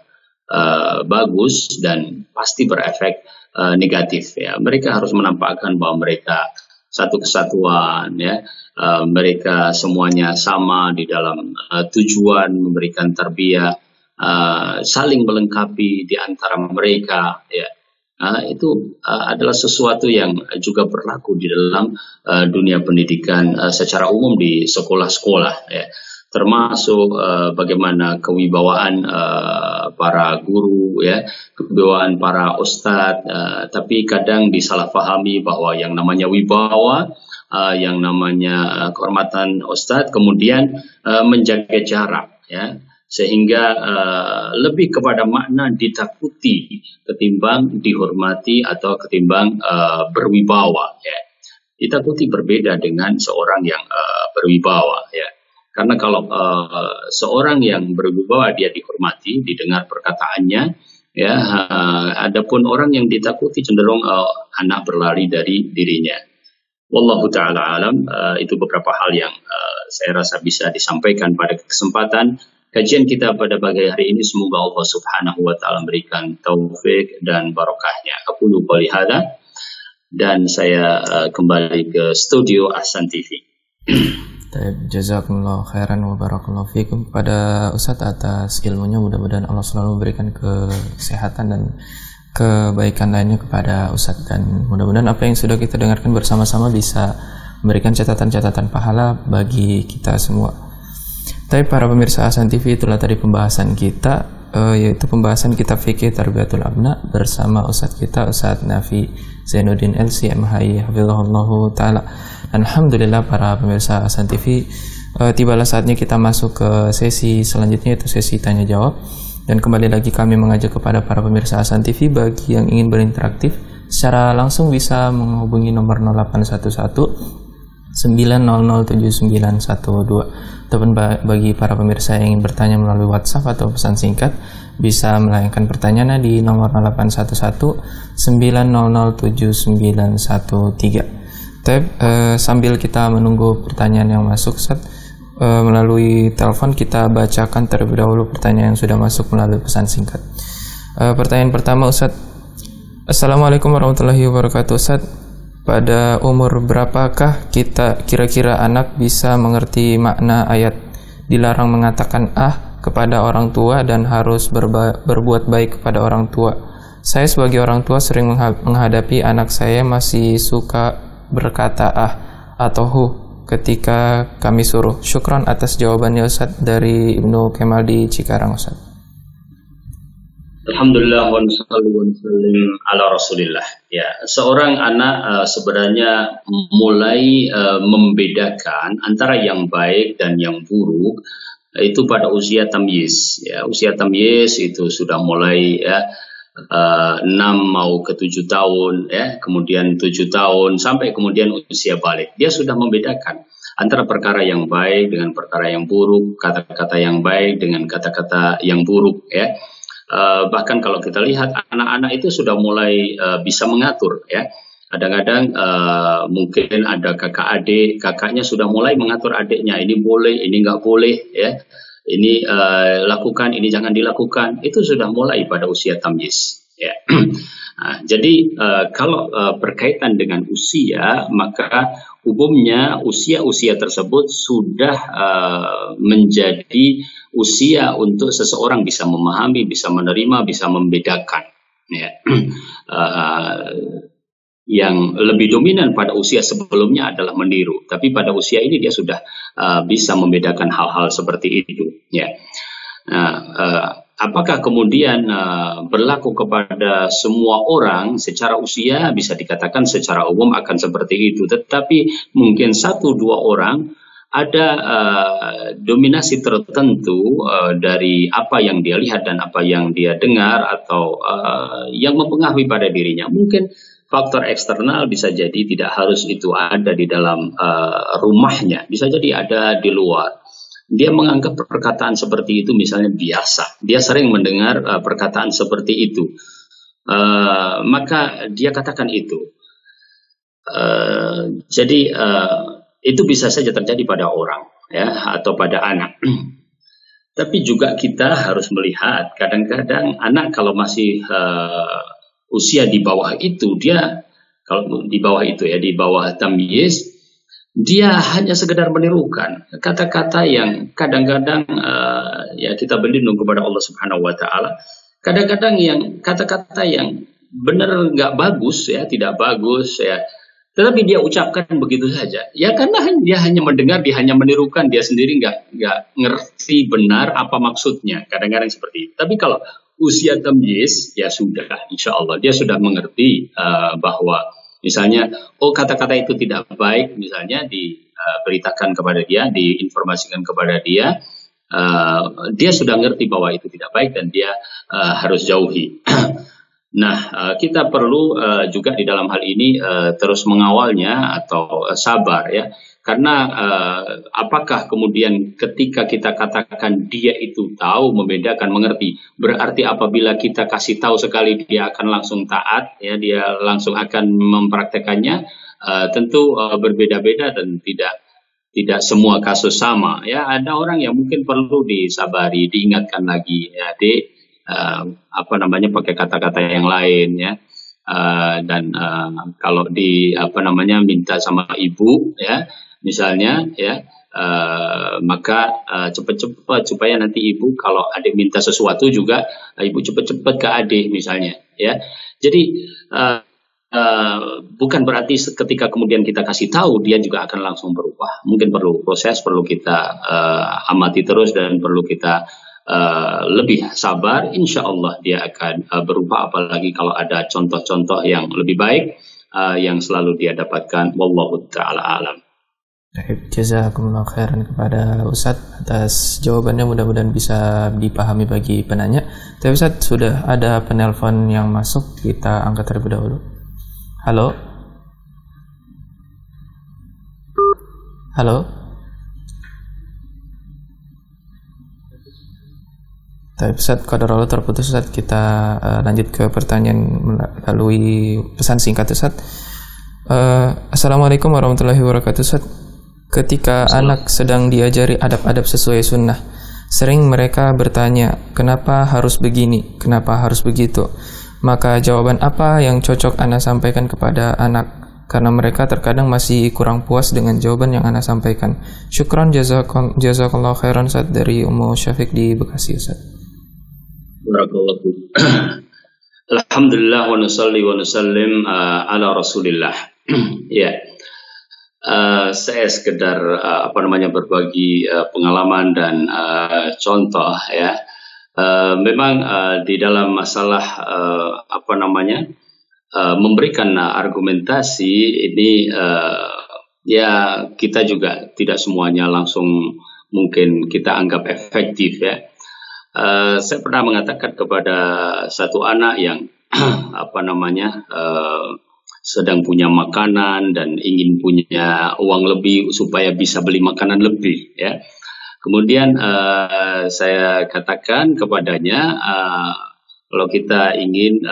bagus dan pasti berefek negatif. Ya, mereka harus menampakkan bahwa mereka satu kesatuan, ya, mereka semuanya sama di dalam tujuan memberikan tarbiyah, saling melengkapi di antara mereka. Ya, itu adalah sesuatu yang juga berlaku di dalam dunia pendidikan secara umum di sekolah-sekolah. Ya. Termasuk bagaimana kewibawaan para guru, ya, kewibawaan para ustadz, tapi kadang disalahpahami bahwa yang namanya wibawa, yang namanya kehormatan ustadz, kemudian menjaga jarak, ya, sehingga lebih kepada makna ditakuti ketimbang dihormati atau ketimbang berwibawa. Ya. Ditakuti berbeda dengan seorang yang berwibawa, ya. Karena kalau seorang yang berwibawa dia dihormati, didengar perkataannya, ya. Adapun orang yang ditakuti cenderung anak berlari dari dirinya. Wallahu ta'ala alam. Itu beberapa hal yang saya rasa bisa disampaikan pada kesempatan kajian kita pada pagi hari ini. Semoga Allah Subhanahu wa Ta'ala memberikan taufik dan barokahnya. Aku lupa lihada, dan saya kembali ke studio Ahsan TV. Jazakumullah khairan wa barakallahu fikum kepada Ustadz atas ilmunya. Mudah-mudahan Allah selalu memberikan kesehatan dan kebaikan lainnya kepada Ustadz, dan mudah-mudahan apa yang sudah kita dengarkan bersama-sama bisa memberikan catatan-catatan pahala bagi kita semua. Tapi para pemirsa Ahsan TV, itulah tadi pembahasan kita, yaitu pembahasan kitab fikih Tarbiyatul Abna bersama Ustadz kita, Ustadz Nafi Zainuddin LCMHI hafizahullahu ta'ala. Alhamdulillah para pemirsa Ahsan TV, tibalah saatnya kita masuk ke sesi selanjutnya, yaitu sesi tanya jawab. Dan kembali lagi kami mengajak kepada para pemirsa Ahsan TV, bagi yang ingin berinteraktif secara langsung bisa menghubungi nomor 0811 9007912, ataupun bagi para pemirsa yang ingin bertanya melalui WhatsApp atau pesan singkat bisa melayangkan pertanyaannya di nomor 0811 9007913. Sambil kita menunggu pertanyaan yang masuk, melalui telepon kita bacakan terlebih dahulu pertanyaan yang sudah masuk melalui pesan singkat. Pertanyaan pertama, Ustadz. Assalamualaikum warahmatullahi wabarakatuh. Ustadz, pada umur berapakah kita kira-kira anak bisa mengerti makna ayat dilarang mengatakan kepada orang tua dan harus berbuat baik kepada orang tua. Saya sebagai orang tua sering menghadapi anak saya masih suka berkata atau hu ketika kami suruh. Syukran atas jawabannya Ustaz, dari Ibnu Kemal di Cikarang Ustaz. Alhamdulillah wa sallim ala Rasulillah. Ya, seorang anak sebenarnya mulai membedakan antara yang baik dan yang buruk itu pada usia tamyiz. Ya, usia tamyiz itu sudah mulai 6 mau ke 7 tahun, ya, kemudian 7 tahun sampai kemudian usia balik. Dia sudah membedakan antara perkara yang baik dengan perkara yang buruk, kata-kata yang baik dengan kata-kata yang buruk, ya. Bahkan kalau kita lihat anak-anak itu sudah mulai bisa mengatur, ya. Kadang-kadang mungkin ada kakak adik, kakaknya sudah mulai mengatur adiknya, ini boleh, ini nggak boleh, ya. Ini lakukan, ini jangan dilakukan. Itu sudah mulai pada usia tamyiz, ya. Nah, jadi kalau berkaitan dengan usia, maka umumnya usia-usia tersebut sudah menjadi usia untuk seseorang bisa memahami, bisa menerima, bisa membedakan, ya. Yang lebih dominan pada usia sebelumnya adalah meniru, tapi pada usia ini dia sudah bisa membedakan hal-hal seperti itu, ya. Apakah kemudian berlaku kepada semua orang secara usia? Bisa dikatakan secara umum akan seperti itu, tetapi mungkin 1-2 orang ada dominasi tertentu dari apa yang dia lihat dan apa yang dia dengar atau yang mempengaruhi pada dirinya. Mungkin faktor eksternal bisa jadi tidak harus itu ada di dalam rumahnya, bisa jadi ada di luar. Dia menganggap perkataan seperti itu misalnya biasa. Dia sering mendengar perkataan seperti itu, maka dia katakan itu. Jadi itu bisa saja terjadi pada orang, ya, atau pada anak. Tapi juga kita harus melihat kadang-kadang anak kalau masih usia di bawah itu, dia kalau di bawah itu, ya, di bawah tamyiz, dia hanya sekedar menirukan kata-kata yang kadang-kadang ya kita berlindung kepada Allah Subhanahu wa taala. Kadang-kadang yang kata-kata yang benar nggak bagus, ya, tidak bagus, ya, tetapi dia ucapkan begitu saja. Ya karena dia hanya mendengar, dia hanya menirukan, dia sendiri nggak ngerti benar apa maksudnya. Kadang-kadang seperti itu. Tapi kalau usia tamyiz, ya sudah, insya Allah dia sudah mengerti bahwa misalnya, kata-kata itu tidak baik, misalnya diberitakan kepada dia, diinformasikan kepada dia, dia sudah ngerti bahwa itu tidak baik dan dia harus jauhi. Nah, kita perlu juga di dalam hal ini terus mengawalnya atau sabar, ya. Karena apakah kemudian ketika kita katakan dia itu tahu, membedakan, mengerti, berarti apabila kita kasih tahu sekali dia akan langsung taat, ya, dia langsung akan mempraktekannya? Tentu berbeda-beda dan tidak semua kasus sama, ya. Ada orang yang mungkin perlu disabari, diingatkan lagi, ya, pakai kata-kata yang lain, ya. Dan kalau minta sama ibu, ya, misalnya, ya, maka cepat-cepat supaya nanti ibu kalau adik minta sesuatu juga ibu cepat-cepat ke adik misalnya, ya. Jadi bukan berarti ketika kemudian kita kasih tahu dia juga akan langsung berubah. Mungkin perlu proses, perlu kita amati terus dan perlu kita lebih sabar. Insya Allah dia akan berubah, apalagi kalau ada contoh-contoh yang lebih baik yang selalu dia dapatkan. Wallahu ta'ala alam. Jazakumullah khairan kepada Ustadz atas jawabannya, mudah-mudahan bisa dipahami bagi penanya. Tapi Ustadz, sudah ada penelpon yang masuk, kita angkat terlebih dahulu. Halo? Halo? Tapi Ustadz, qadarullah terputus Ustadz, kita lanjut ke pertanyaan melalui pesan singkat Ustadz. Assalamualaikum warahmatullahi wabarakatuh Ustadz. Ketika anak sedang diajari adab-adab sesuai sunnah, sering mereka bertanya, kenapa harus begini, kenapa harus begitu? Maka jawaban apa yang cocok anak sampaikan kepada anak karena mereka terkadang masih kurang puas dengan jawaban yang Ana sampaikan. Syukran, jazakallahu khairan Ustaz, dari Ummu Syafiq di Bekasi Ustaz. Barakallahu. Alhamdulillah wa nusalli wa nusallim ala Rasulillah. Ya. Saya sekedar berbagi pengalaman dan contoh ya. Memang di dalam masalah memberikan argumentasi ini ya kita juga tidak semuanya langsung mungkin kita anggap efektif ya. Saya pernah mengatakan kepada satu anak yang sedang punya makanan dan ingin punya uang lebih supaya bisa beli makanan lebih ya. Kemudian saya katakan kepadanya kalau kita ingin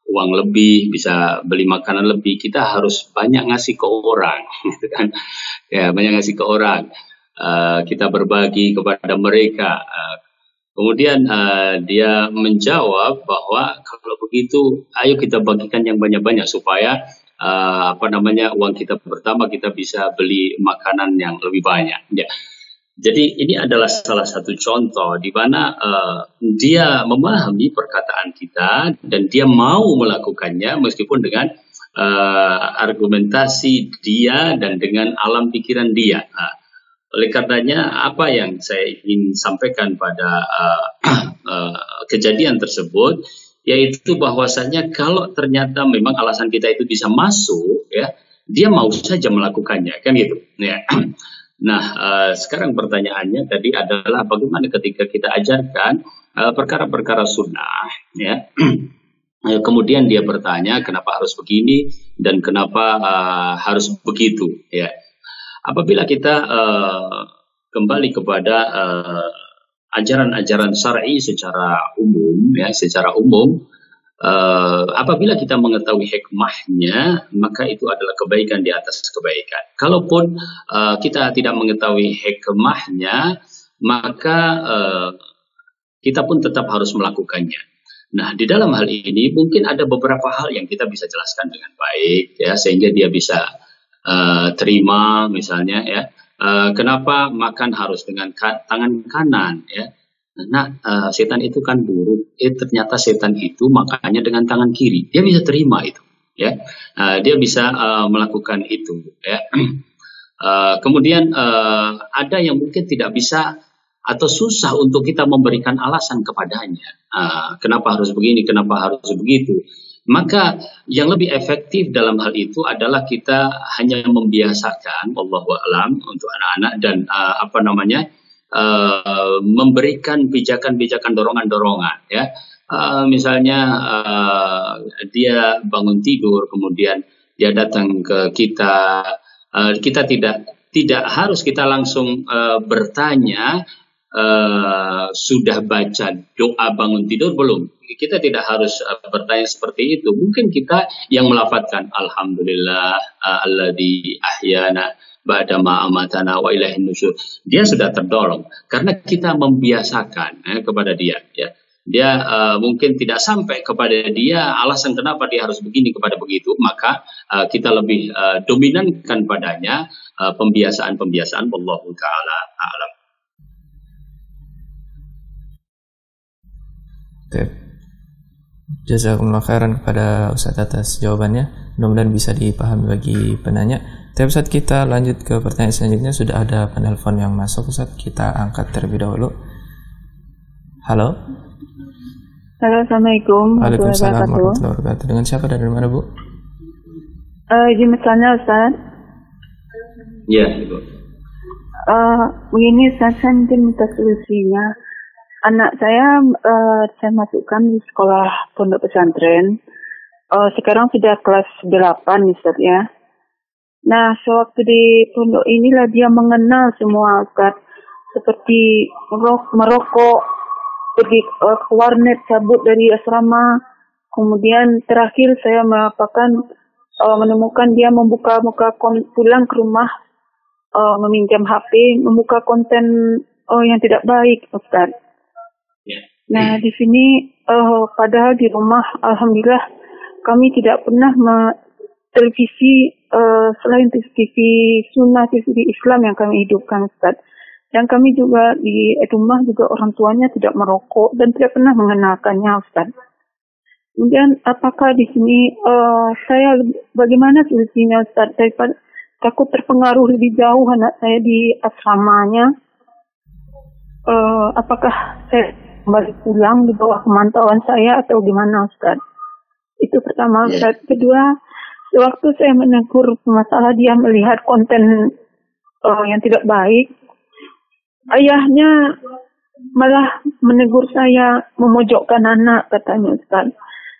uang lebih, bisa beli makanan lebih, kita harus banyak ngasih ke orang, gitu kan? Ya, banyak ngasih ke orang. Kita berbagi kepada mereka. Kemudian dia menjawab bahwa kalau begitu, ayo kita bagikan yang banyak-banyak supaya uang kita pertama kita bisa beli makanan yang lebih banyak. Ya. Jadi ini adalah salah satu contoh di mana dia memahami perkataan kita dan dia mau melakukannya meskipun dengan argumentasi dia dan dengan alam pikiran dia. Oleh karenanya apa yang saya ingin sampaikan pada kejadian tersebut yaitu bahwasanya kalau ternyata memang alasan kita itu bisa masuk ya, dia mau saja melakukannya kan gitu ya. Nah, sekarang pertanyaannya tadi adalah bagaimana ketika kita ajarkan perkara-perkara sunnah ya. Kemudian dia bertanya kenapa harus begini dan kenapa harus begitu ya. Apabila kita kembali kepada ajaran-ajaran syar'i secara umum, apabila kita mengetahui hikmahnya, maka itu adalah kebaikan di atas kebaikan. Kalaupun kita tidak mengetahui hikmahnya, maka kita pun tetap harus melakukannya. Nah, di dalam hal ini mungkin ada beberapa hal yang kita bisa jelaskan dengan baik, ya, sehingga dia bisa terima misalnya ya, kenapa makan harus dengan tangan kanan ya. Nah, setan itu kan buruk. Ternyata setan itu makannya dengan tangan kiri. Dia bisa terima itu ya. Dia bisa melakukan itu ya. Kemudian ada yang mungkin tidak bisa atau susah untuk kita memberikan alasan kepadanya. Kenapa harus begini, kenapa harus begitu. Maka yang lebih efektif dalam hal itu adalah kita hanya membiasakan, wallahu a'lam, untuk anak-anak dan memberikan pijakan-pijakan dorongan-dorongan ya. Misalnya dia bangun tidur kemudian dia datang ke kita, kita tidak harus kita langsung bertanya sudah baca doa bangun tidur belum. Kita tidak harus bertanya seperti itu. Mungkin kita yang melafadzkan alhamdulillah alladzi ahyana ba'da ma amatana wa ilaihin nusyur. Dia sudah terdorong karena kita membiasakan kepada dia ya. Dia mungkin tidak sampai kepada dia alasan kenapa dia harus begini kepada begitu, maka kita lebih dominankan padanya pembiasaan-pembiasaan, wallahu taala a'lam. Jazakumullah khairan kepada Ustaz atas jawabannya. Mudah-mudahan bisa dipahami bagi penanya. Tapi Ustaz, kita lanjut ke pertanyaan selanjutnya. Sudah ada penelpon yang masuk Ustaz. Kita angkat terlebih dahulu. Halo. Halo, Assalamualaikum. Waalaikumsalam warahmatullahi wabarakatuh. Dengan siapa dan dari mana Bu? Izin bertanya Ustaz. Ya, Ibu. Begini Ustaz, saya mungkin minta solusinya. Anak saya masukkan di sekolah pondok pesantren. Sekarang sudah kelas 8 Ustaz ya. Nah, sewaktu di pondok inilah dia mengenal semua Ustaz. Seperti merokok, pergi ke warnet, cabut dari asrama. Kemudian terakhir saya menemukan dia pulang ke rumah, meminjam HP, membuka konten yang tidak baik Ustaz. Nah, di sini padahal di rumah alhamdulillah kami tidak pernah televisi, selain TV sunnah, TV Islam yang kami hidupkan, Ustaz. Dan kami juga di rumah juga orang tuanya tidak merokok dan tidak pernah mengenalkannya, Ustaz. Kemudian apakah di sini saya bagaimana solusinya, Ustaz? Daripada takut terpengaruh lebih jauh anak saya di asramanya. Apakah saya kembali pulang di bawah pemantauan saya atau gimana, Ustaz? Itu pertama, Ustaz. Kedua, sewaktu saya menegur masalah dia melihat konten yang tidak baik, ayahnya malah menegur saya memojokkan anak, katanya, Ustaz.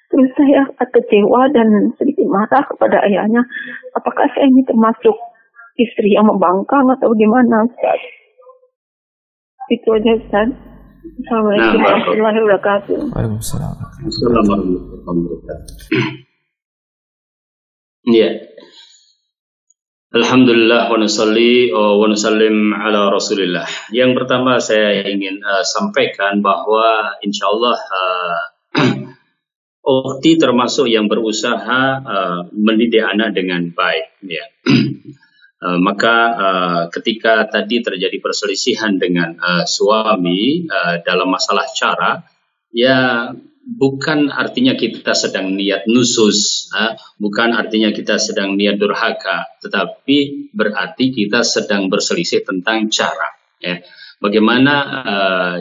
Terus saya kecewa dan sedikit marah kepada ayahnya. Apakah saya ini termasuk istri yang membangkang atau gimana, Ustaz? Itu aja, Ustaz. Assalamualaikum warahmatullahi wabarakatuh. Waalaikumsalam. Assalamualaikum warahmatullahi wabarakatuh. Ya. Alhamdulillah wa nusalli wa nusallim ala Rasulillah. Yang pertama saya ingin sampaikan bahwa insyaallah Ukti termasuk yang berusaha mendidik anak dengan baik, ya. Maka ketika tadi terjadi perselisihan dengan suami dalam masalah cara, ya bukan artinya kita sedang niat nusus, bukan artinya kita sedang niat durhaka, tetapi berarti kita sedang berselisih tentang cara, ya. Bagaimana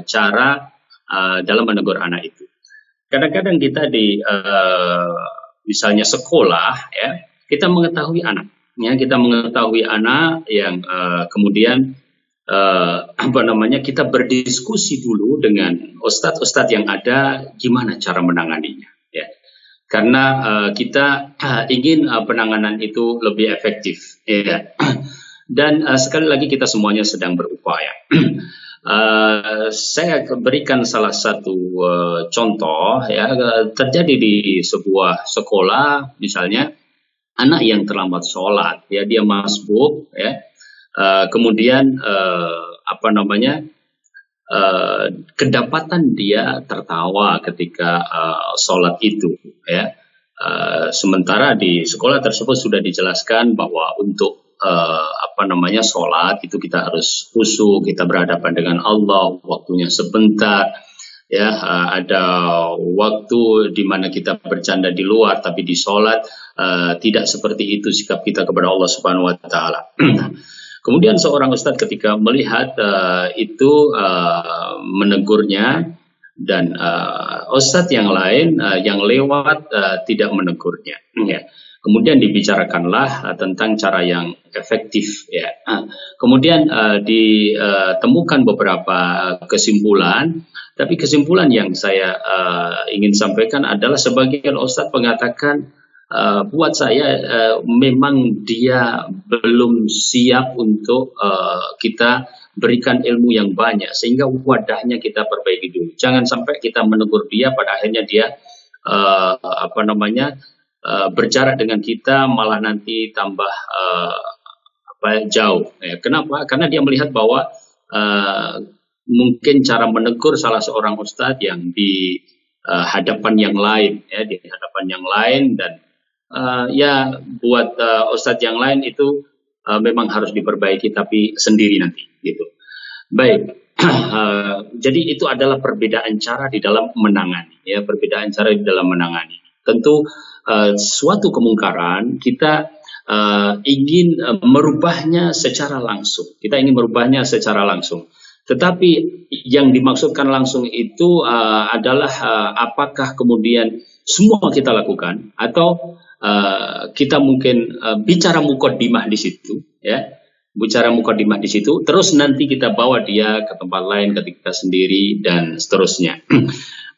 cara dalam menegur anak itu. Kadang-kadang kita di misalnya sekolah, ya, kita mengetahui anak, ya, kita mengetahui anak yang kemudian kita berdiskusi dulu dengan ustadz-ustadz yang ada gimana cara menanganinya, ya. Karena kita ingin penanganan itu lebih efektif, ya. Dan sekali lagi kita semuanya sedang berupaya. Saya berikan salah satu contoh, ya, terjadi di sebuah sekolah, misalnya anak yang terlambat sholat, ya, dia masbuk, ya, kemudian kedapatan dia tertawa ketika sholat itu, ya. Sementara di sekolah tersebut sudah dijelaskan bahwa untuk sholat itu kita harus khusyuk, kita berhadapan dengan Allah, waktunya sebentar, ya, ada waktu di mana kita bercanda di luar, tapi di sholat tidak seperti itu sikap kita kepada Allah Subhanahu Wa Taala. Kemudian seorang ustadz ketika melihat itu menegurnya, dan ustadz yang lain yang lewat tidak menegurnya, ya. Kemudian dibicarakanlah tentang cara yang efektif, ya. Kemudian ditemukan beberapa kesimpulan, tapi kesimpulan yang saya ingin sampaikan adalah sebagian ustadz mengatakan buat saya memang dia belum siap untuk kita berikan ilmu yang banyak, sehingga wadahnya kita perbaiki dulu. Jangan sampai kita menegur dia pada akhirnya dia berjarak dengan kita malah nanti tambah jauh. Ya. Kenapa? Karena dia melihat bahwa mungkin cara menegur salah seorang ustadz yang di hadapan yang lain, ya, di hadapan yang lain, dan ya buat ustadz yang lain itu memang harus diperbaiki, tapi sendiri nanti, gitu. Baik. Jadi itu adalah perbedaan cara di dalam menangani, ya, perbedaan cara di dalam menangani. Tentu suatu kemungkaran kita ingin merubahnya secara langsung. Kita ingin merubahnya secara langsung. Tetapi yang dimaksudkan langsung itu adalah apakah kemudian semua kita lakukan, atau kita mungkin bicara mukaddimah di situ, ya, bicara mukaddimah di situ, terus nanti kita bawa dia ke tempat lain ketika sendiri dan seterusnya.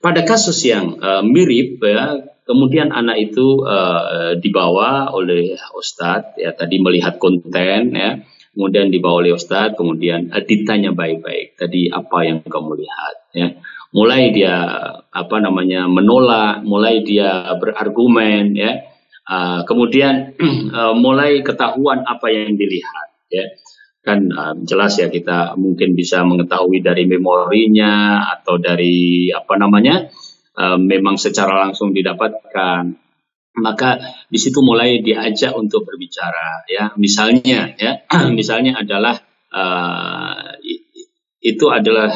Pada kasus yang mirip, ya, kemudian anak itu dibawa oleh ustadz, ya, tadi melihat konten, ya, kemudian dibawa oleh ustadz, kemudian ditanya baik-baik, tadi apa yang kamu lihat, ya. Mulai dia menolak, mulai dia berargumen, ya. Kemudian mulai ketahuan apa yang dilihat, ya. Kan jelas, ya, kita mungkin bisa mengetahui dari memorinya atau dari memang secara langsung didapatkan. maka di situ mulai diajak untuk berbicara, ya. Misalnya, ya, misalnya adalah itu adalah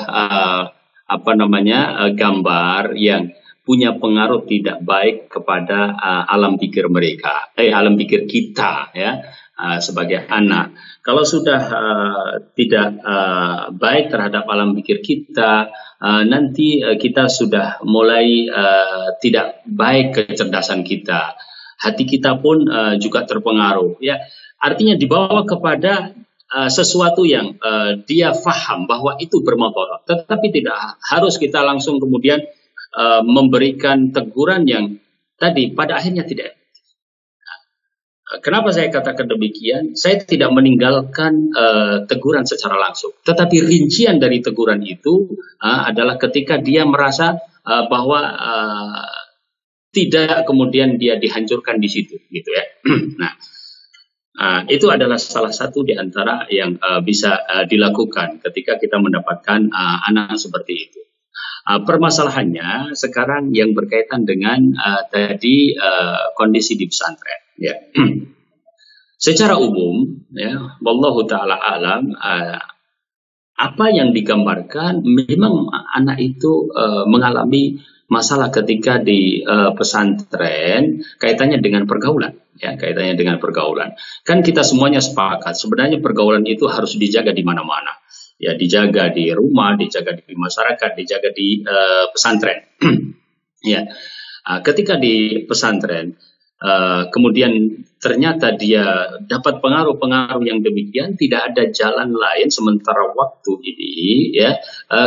gambar yang punya pengaruh tidak baik kepada alam pikir mereka, alam pikir kita, ya, sebagai anak. Kalau sudah tidak baik terhadap alam pikir kita, nanti kita sudah mulai tidak baik kecerdasan kita. Hati kita pun juga terpengaruh. Ya, artinya dibawa kepada sesuatu yang dia faham bahwa itu bermotor. Tetapi tidak harus kita langsung kemudian memberikan teguran yang tadi pada akhirnya tidak. Kenapa saya katakan demikian? Saya tidak meninggalkan teguran secara langsung, tetapi rincian dari teguran itu adalah ketika dia merasa bahwa tidak kemudian dia dihancurkan di situ, gitu ya. Nah, itu adalah salah satu di antara yang bisa dilakukan ketika kita mendapatkan anak seperti itu. Permasalahannya sekarang yang berkaitan dengan tadi kondisi di pesantren. Ya. Secara umum, ya, wallahu taala alam, apa yang digambarkan memang anak itu mengalami masalah ketika di pesantren kaitannya dengan pergaulan, ya, kaitannya dengan pergaulan. Kan kita semuanya sepakat sebenarnya pergaulan itu harus dijaga di mana-mana. Ya, dijaga di rumah, dijaga di masyarakat, dijaga di pesantren. Ya, ketika di pesantren, kemudian ternyata dia dapat pengaruh-pengaruh yang demikian, tidak ada jalan lain sementara waktu ini, ya,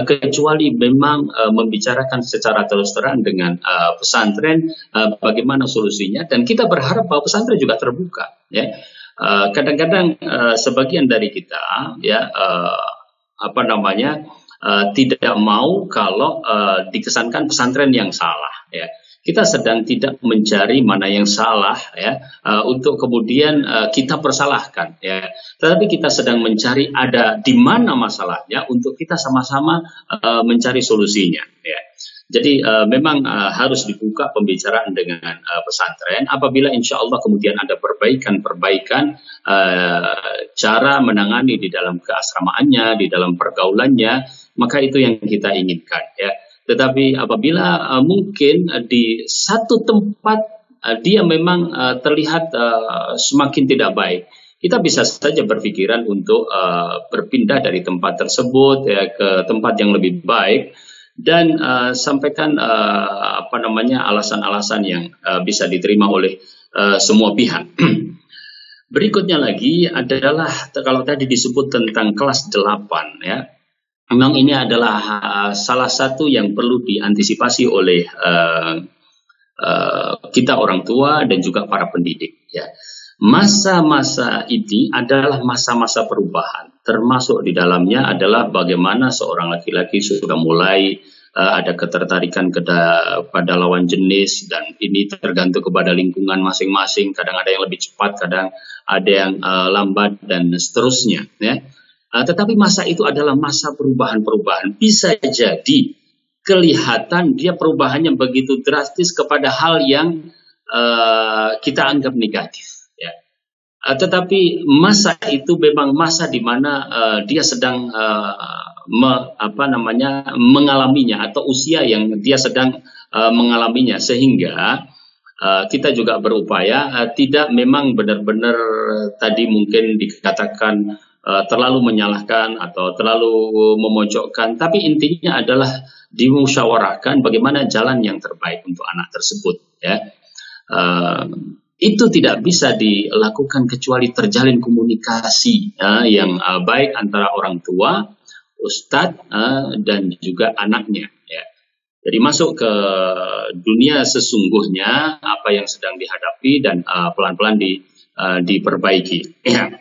kecuali memang membicarakan secara terus terang dengan pesantren bagaimana solusinya, dan kita berharap bahwa pesantren juga terbuka. Ya, kadang-kadang sebagian dari kita, ya. Tidak mau kalau dikesankan pesantren yang salah, ya. Kita sedang tidak mencari mana yang salah, ya, untuk kemudian kita persalahkan, ya. Tetapi kita sedang mencari ada di mana masalahnya untuk kita sama-sama mencari solusinya, ya. Jadi memang harus dibuka pembicaraan dengan pesantren apabila insya Allah kemudian ada perbaikan-perbaikan cara menangani di dalam keasramaannya, di dalam pergaulannya, maka itu yang kita inginkan, ya. Tetapi apabila mungkin di satu tempat dia memang terlihat semakin tidak baik, kita bisa saja berpikiran untuk berpindah dari tempat tersebut, ya, ke tempat yang lebih baik. Dan sampaikan alasan-alasan yang bisa diterima oleh semua pihak. Berikutnya lagi adalah kalau tadi disebut tentang kelas 8, ya. Memang ini adalah salah satu yang perlu diantisipasi oleh kita orang tua dan juga para pendidik, ya. Masa-masa ini adalah masa-masa perubahan, termasuk di dalamnya adalah bagaimana seorang laki-laki sudah mulai ada ketertarikan pada lawan jenis, dan ini tergantung kepada lingkungan masing-masing. Kadang ada yang lebih cepat, kadang ada yang lambat dan seterusnya, ya. Tetapi masa itu adalah masa perubahan-perubahan. Bisa jadi kelihatan dia perubahannya begitu drastis kepada hal yang kita anggap negatif. Tetapi masa itu memang masa di mana dia sedang mengalaminya, atau usia yang dia sedang mengalaminya, sehingga kita juga berupaya tidak memang benar-benar tadi mungkin dikatakan terlalu menyalahkan atau terlalu memojokkan, tapi intinya adalah dimusyawarahkan bagaimana jalan yang terbaik untuk anak tersebut, ya. Itu tidak bisa dilakukan kecuali terjalin komunikasi yang baik antara orang tua, ustadz, dan juga anaknya, ya. Jadi masuk ke dunia sesungguhnya apa yang sedang dihadapi dan pelan-pelan diperbaiki. Ya.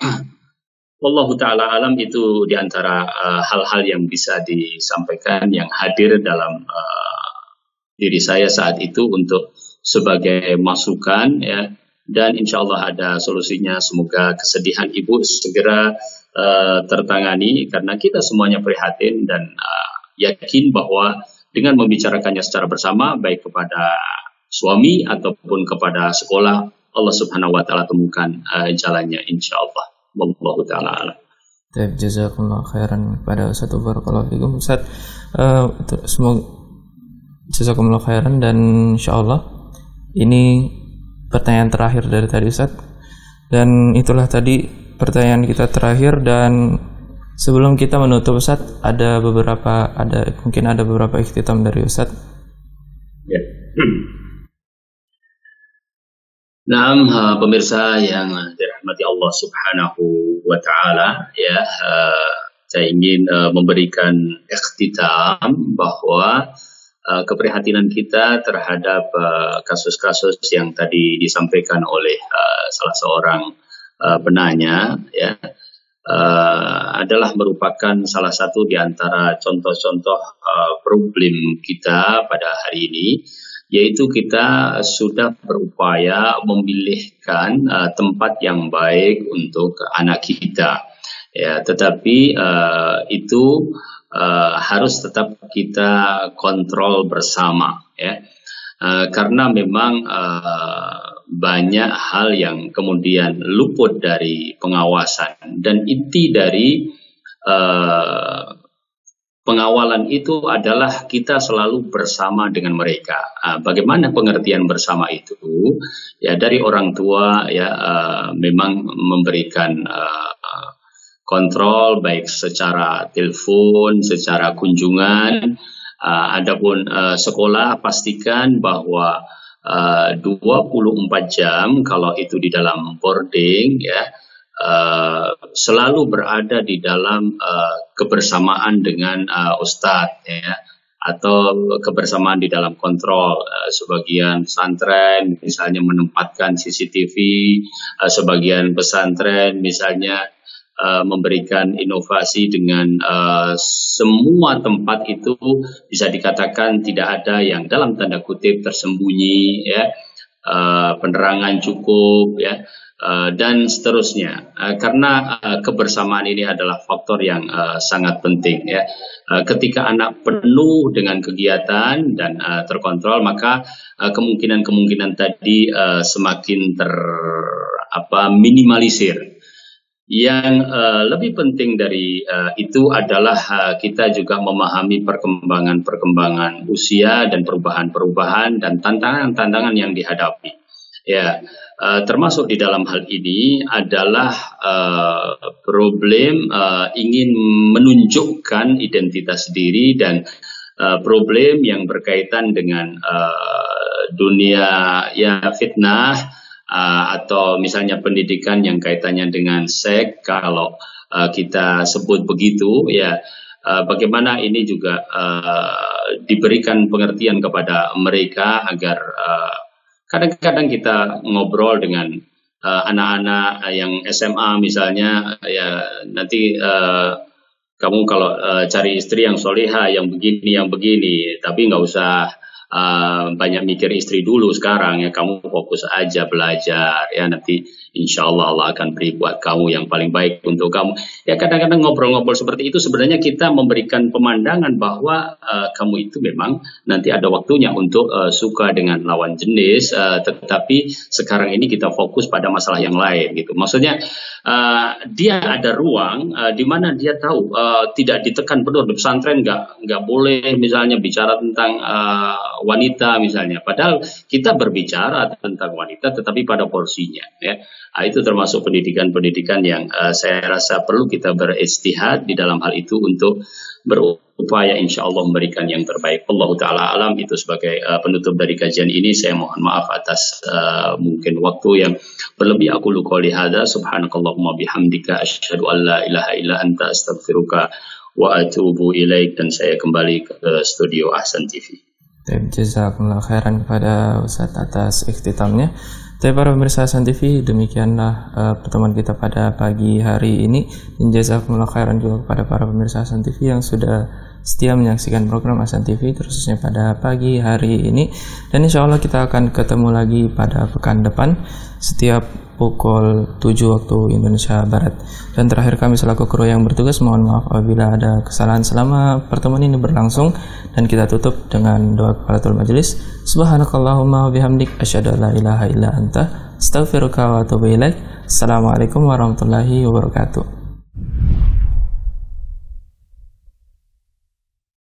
Wallahu ta'ala alam, itu diantara hal-hal yang bisa disampaikan yang hadir dalam diri saya saat itu untuk sebagai masukan, ya. Dan insya Allah ada solusinya. Semoga kesedihan ibu segera tertangani, karena kita semuanya prihatin dan yakin bahwa dengan membicarakannya secara bersama, baik kepada suami ataupun kepada sekolah, Allah Subhanahu wa taala temukan jalannya insyaallah. Wallahu taala alam. Jazakumullah khairan kepada Ustaz, barakallahu fikum Ustaz. Semoga jazakumullah khairan, dan insyaallah ini pertanyaan terakhir dari tadi Ustaz. Dan itulah tadi pertanyaan kita terakhir, dan sebelum kita menutup Ustaz, mungkin ada beberapa ikhtitam dari Ustaz. Ya. Nah, pemirsa yang dirahmati Allah Subhanahu wa taala, ya, saya ingin memberikan ikhtitam bahwa keprihatinan kita terhadap kasus-kasus yang tadi disampaikan oleh salah seorang penanya, ya, adalah merupakan salah satu di antara contoh-contoh problem kita pada hari ini, yaitu kita sudah berupaya memilihkan tempat yang baik untuk anak kita, ya, tetapi itu harus tetap kita kontrol bersama, ya, karena memang banyak hal yang kemudian luput dari pengawasan, dan inti dari pengawalan itu adalah kita selalu bersama dengan mereka. Bagaimana pengertian bersama itu? Ya, dari orang tua, ya, memang memberikan kontrol baik secara telepon, secara kunjungan. Adapun sekolah, pastikan bahwa 24 jam kalau itu di dalam boarding, ya, selalu berada di dalam kebersamaan dengan ustadz, ya, atau kebersamaan di dalam kontrol. Sebagian pesantren misalnya menempatkan CCTV, sebagian pesantren misalnya memberikan inovasi dengan semua tempat itu bisa dikatakan tidak ada yang dalam tanda kutip tersembunyi, ya, penerangan cukup, ya, dan seterusnya, karena kebersamaan ini adalah faktor yang sangat penting, ya. Ketika anak penuh dengan kegiatan dan terkontrol, maka kemungkinan-kemungkinan tadi semakin minimalisir. Yang lebih penting dari itu adalah kita juga memahami perkembangan usia dan perubahan-perubahan dan tantangan-tantangan yang dihadapi. Ya, termasuk di dalam hal ini adalah problem ingin menunjukkan identitas diri dan problem yang berkaitan dengan dunia, ya, fitnah. Atau misalnya pendidikan yang kaitannya dengan seks, kalau kita sebut begitu, ya, bagaimana ini juga diberikan pengertian kepada mereka agar kadang-kadang kita ngobrol dengan anak-anak yang SMA misalnya, ya, nanti kamu kalau cari istri yang solihah, yang begini, tapi nggak usah banyak mikir istri dulu sekarang, ya, kamu fokus aja belajar, ya, nanti insya Allah Allah akan beri buat kamu yang paling baik untuk kamu. Ya, kadang-kadang ngobrol-ngobrol seperti itu sebenarnya kita memberikan pemandangan bahwa kamu itu memang nanti ada waktunya untuk suka dengan lawan jenis, tetapi sekarang ini kita fokus pada masalah yang lain, gitu. Maksudnya dia ada ruang di mana dia tahu tidak ditekan penuh. Di pesantren nggak boleh misalnya bicara tentang wanita misalnya, padahal kita berbicara tentang wanita tetapi pada porsinya, ya. Itu termasuk pendidikan-pendidikan yang saya rasa perlu kita berijtihad di dalam hal itu untuk berupaya insya Allah memberikan yang terbaik. Allah Ta'ala alam. Itu sebagai penutup dari kajian ini. Saya mohon maaf atas mungkin waktu yang berlebih. Aku qouli hadza subhanakallahumma bihamdika asyhadu an la ilaha illa anta astaghfiruka wa atubu ilaik. Dan saya kembali ke studio Ahsan TV. Jazakumullah khairan kepada Ustaz atas ikhtitamnya. Para pemirsa Ahsan TV, demikianlah pertemuan kita pada pagi hari ini. Dan jazakumullah khairan juga kepada para pemirsa Ahsan TV yang sudah setia menyaksikan program Ahsan TV, khususnya pada pagi hari ini. Dan insya Allah kita akan ketemu lagi pada pekan depan setiap pukul 7 waktu Indonesia Barat. Dan terakhir, kami selaku kru yang bertugas mohon maaf apabila ada kesalahan selama pertemuan ini berlangsung. Dan kita tutup dengan doa kafaratul majelis. Subhanakallahumma wa bihamdik asyhadu an la ilaha illa anta astaghfiruka wa atubu ilaik. Assalamualaikum warahmatullahi wabarakatuh.